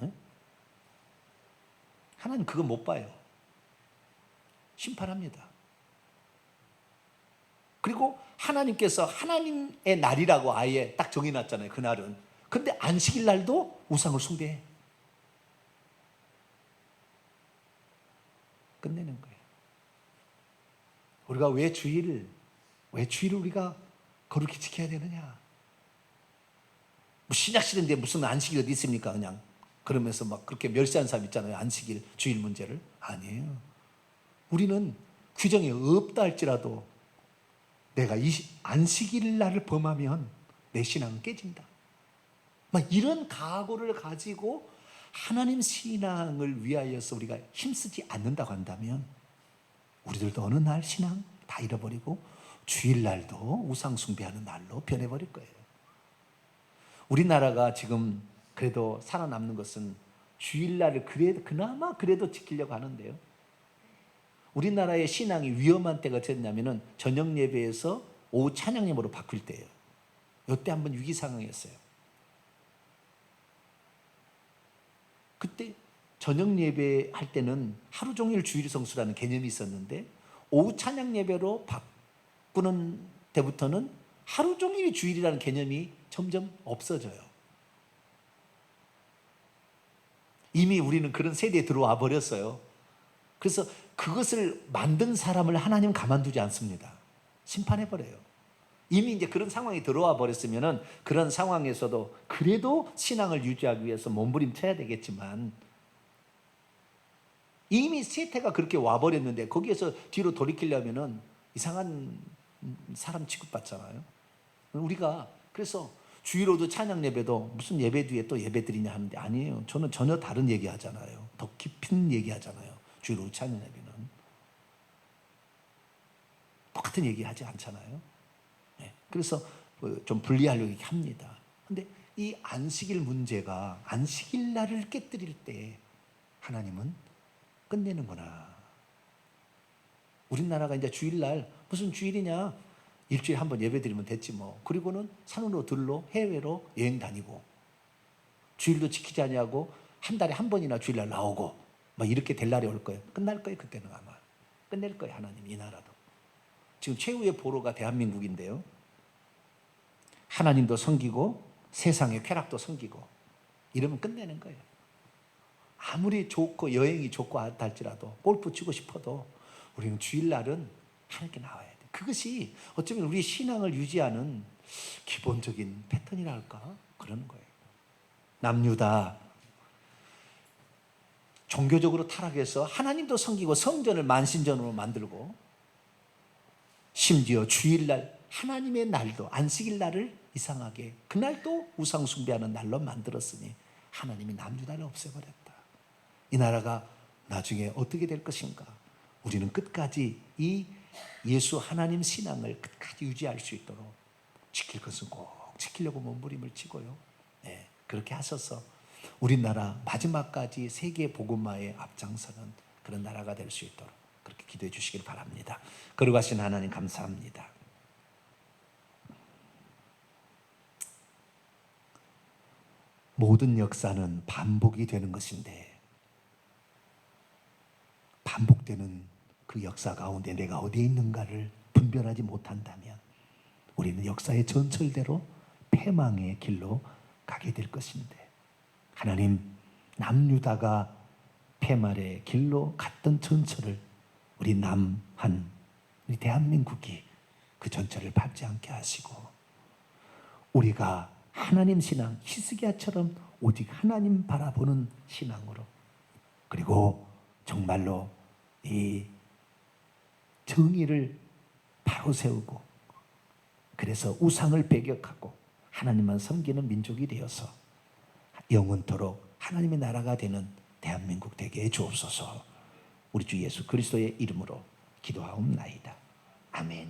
응? 하나님 그거 못 봐요. 심판합니다. 그리고 하나님께서 하나님의 날이라고 아예 딱 정해놨잖아요. 그날은. 근데 안식일 날도 우상을 숭배해. 끝내는 거예요. 우리가 왜 주일을 우리가 거룩히 지켜야 되느냐? 뭐 신약시대인데 무슨 안식일 어디 있습니까? 그냥 그러면서 막 그렇게 멸시하는 사람 있잖아요. 안식일, 주일 문제를. 아니에요. 우리는 규정이 없다 할지라도 내가 이 안식일 날을 범하면 내 신앙은 깨진다. 막 이런 각오를 가지고 하나님 신앙을 위하여서 우리가 힘쓰지 않는다고 한다면 우리들도 어느 날 신앙 다 잃어버리고 주일날도 우상 숭배하는 날로 변해버릴 거예요. 우리나라가 지금 그래도 살아남는 것은 주일날을 그나마 지키려고 하는데요. 우리나라의 신앙이 위험한 때가 됐냐면은 저녁 예배에서 오후 찬양 예배로 바뀔 때예요. 이때 한번 위기 상황이었어요. 그때 저녁 예배 할 때는 하루 종일 주일 성수라는 개념이 있었는데 오후 찬양 예배로 바꾸는 때부터는 하루 종일 주일이라는 개념이 점점 없어져요. 이미 우리는 그런 세대에 들어와 버렸어요. 그래서 그것을 만든 사람을 하나님 가만두지 않습니다. 심판해버려요. 이미 이제 그런 상황이 들어와 버렸으면은 그런 상황에서도 그래도 신앙을 유지하기 위해서 몸부림쳐야 되겠지만, 이미 세태가 그렇게 와버렸는데 거기에서 뒤로 돌이키려면은 이상한 사람 취급받잖아요. 우리가 그래서 주일로도 찬양 예배도 무슨 예배 뒤에 또 예배 드리냐 하는데, 아니에요. 저는 전혀 다른 얘기 하잖아요. 더 깊은 얘기 하잖아요. 주일로 찬양 예배는 똑같은 얘기 하지 않잖아요. 네. 그래서 좀 분리하려고 합니다. 근데 이 안식일 문제가, 안식일 날을 깨뜨릴 때 하나님은 끝내는구나. 우리나라가 이제 주일날 무슨 주일이냐, 일주일에 한 번 예배 드리면 됐지 뭐. 그리고는 산으로 들로 해외로 여행 다니고, 주일도 지키지 아니하고 한 달에 한 번이나 주일날 나오고, 뭐 이렇게 될 날이 올 거예요. 끝날 거예요. 그때는 아마 끝낼 거예요. 하나님. 이 나라도 지금 최후의 보로가 대한민국인데요, 하나님도 섬기고 세상의 쾌락도 섬기고 이러면 끝내는 거예요. 아무리 좋고 여행이 좋고 할지라도, 골프 치고 싶어도 우리는 주일날은 하나님께 나와야 돼. 그것이 어쩌면 우리 신앙을 유지하는 기본적인 패턴이라 할까? 그러는 거예요. 남유다 종교적으로 타락해서 하나님도 섬기고 성전을 만신전으로 만들고, 심지어 주일날 하나님의 날도, 안식일 날을 이상하게 그날도 우상 숭배하는 날로 만들었으니 하나님이 남유다를 없애버렸다. 이 나라가 나중에 어떻게 될 것인가? 우리는 끝까지 이 예수 하나님 신앙을 끝까지 유지할 수 있도록 지킬 것은 꼭 지키려고 몸부림을 치고요. 네, 그렇게 하셔서 우리나라 마지막까지 세계 복음화에 앞장서는 그런 나라가 될 수 있도록 그렇게 기도해 주시길 바랍니다. 거룩하신 하나님 감사합니다. 모든 역사는 반복이 되는 것인데, 반복되는 그 역사 가운데 내가 어디에 있는가를 분별하지 못한다면 우리는 역사의 전철대로 패망의 길로 가게 될 것인데, 하나님, 남유다가 패말의 길로 갔던 전철을 우리 남한, 우리 대한민국이 그 전철을 밟지 않게 하시고, 우리가 하나님 신앙, 히스기야처럼 오직 하나님 바라보는 신앙으로, 그리고 정말로 이 정의를 바로 세우고, 그래서 우상을 배격하고 하나님만 섬기는 민족이 되어서 영원토록 하나님의 나라가 되는 대한민국 되게 해 주옵소서. 우리 주 예수 그리스도의 이름으로 기도하옵나이다. 아멘.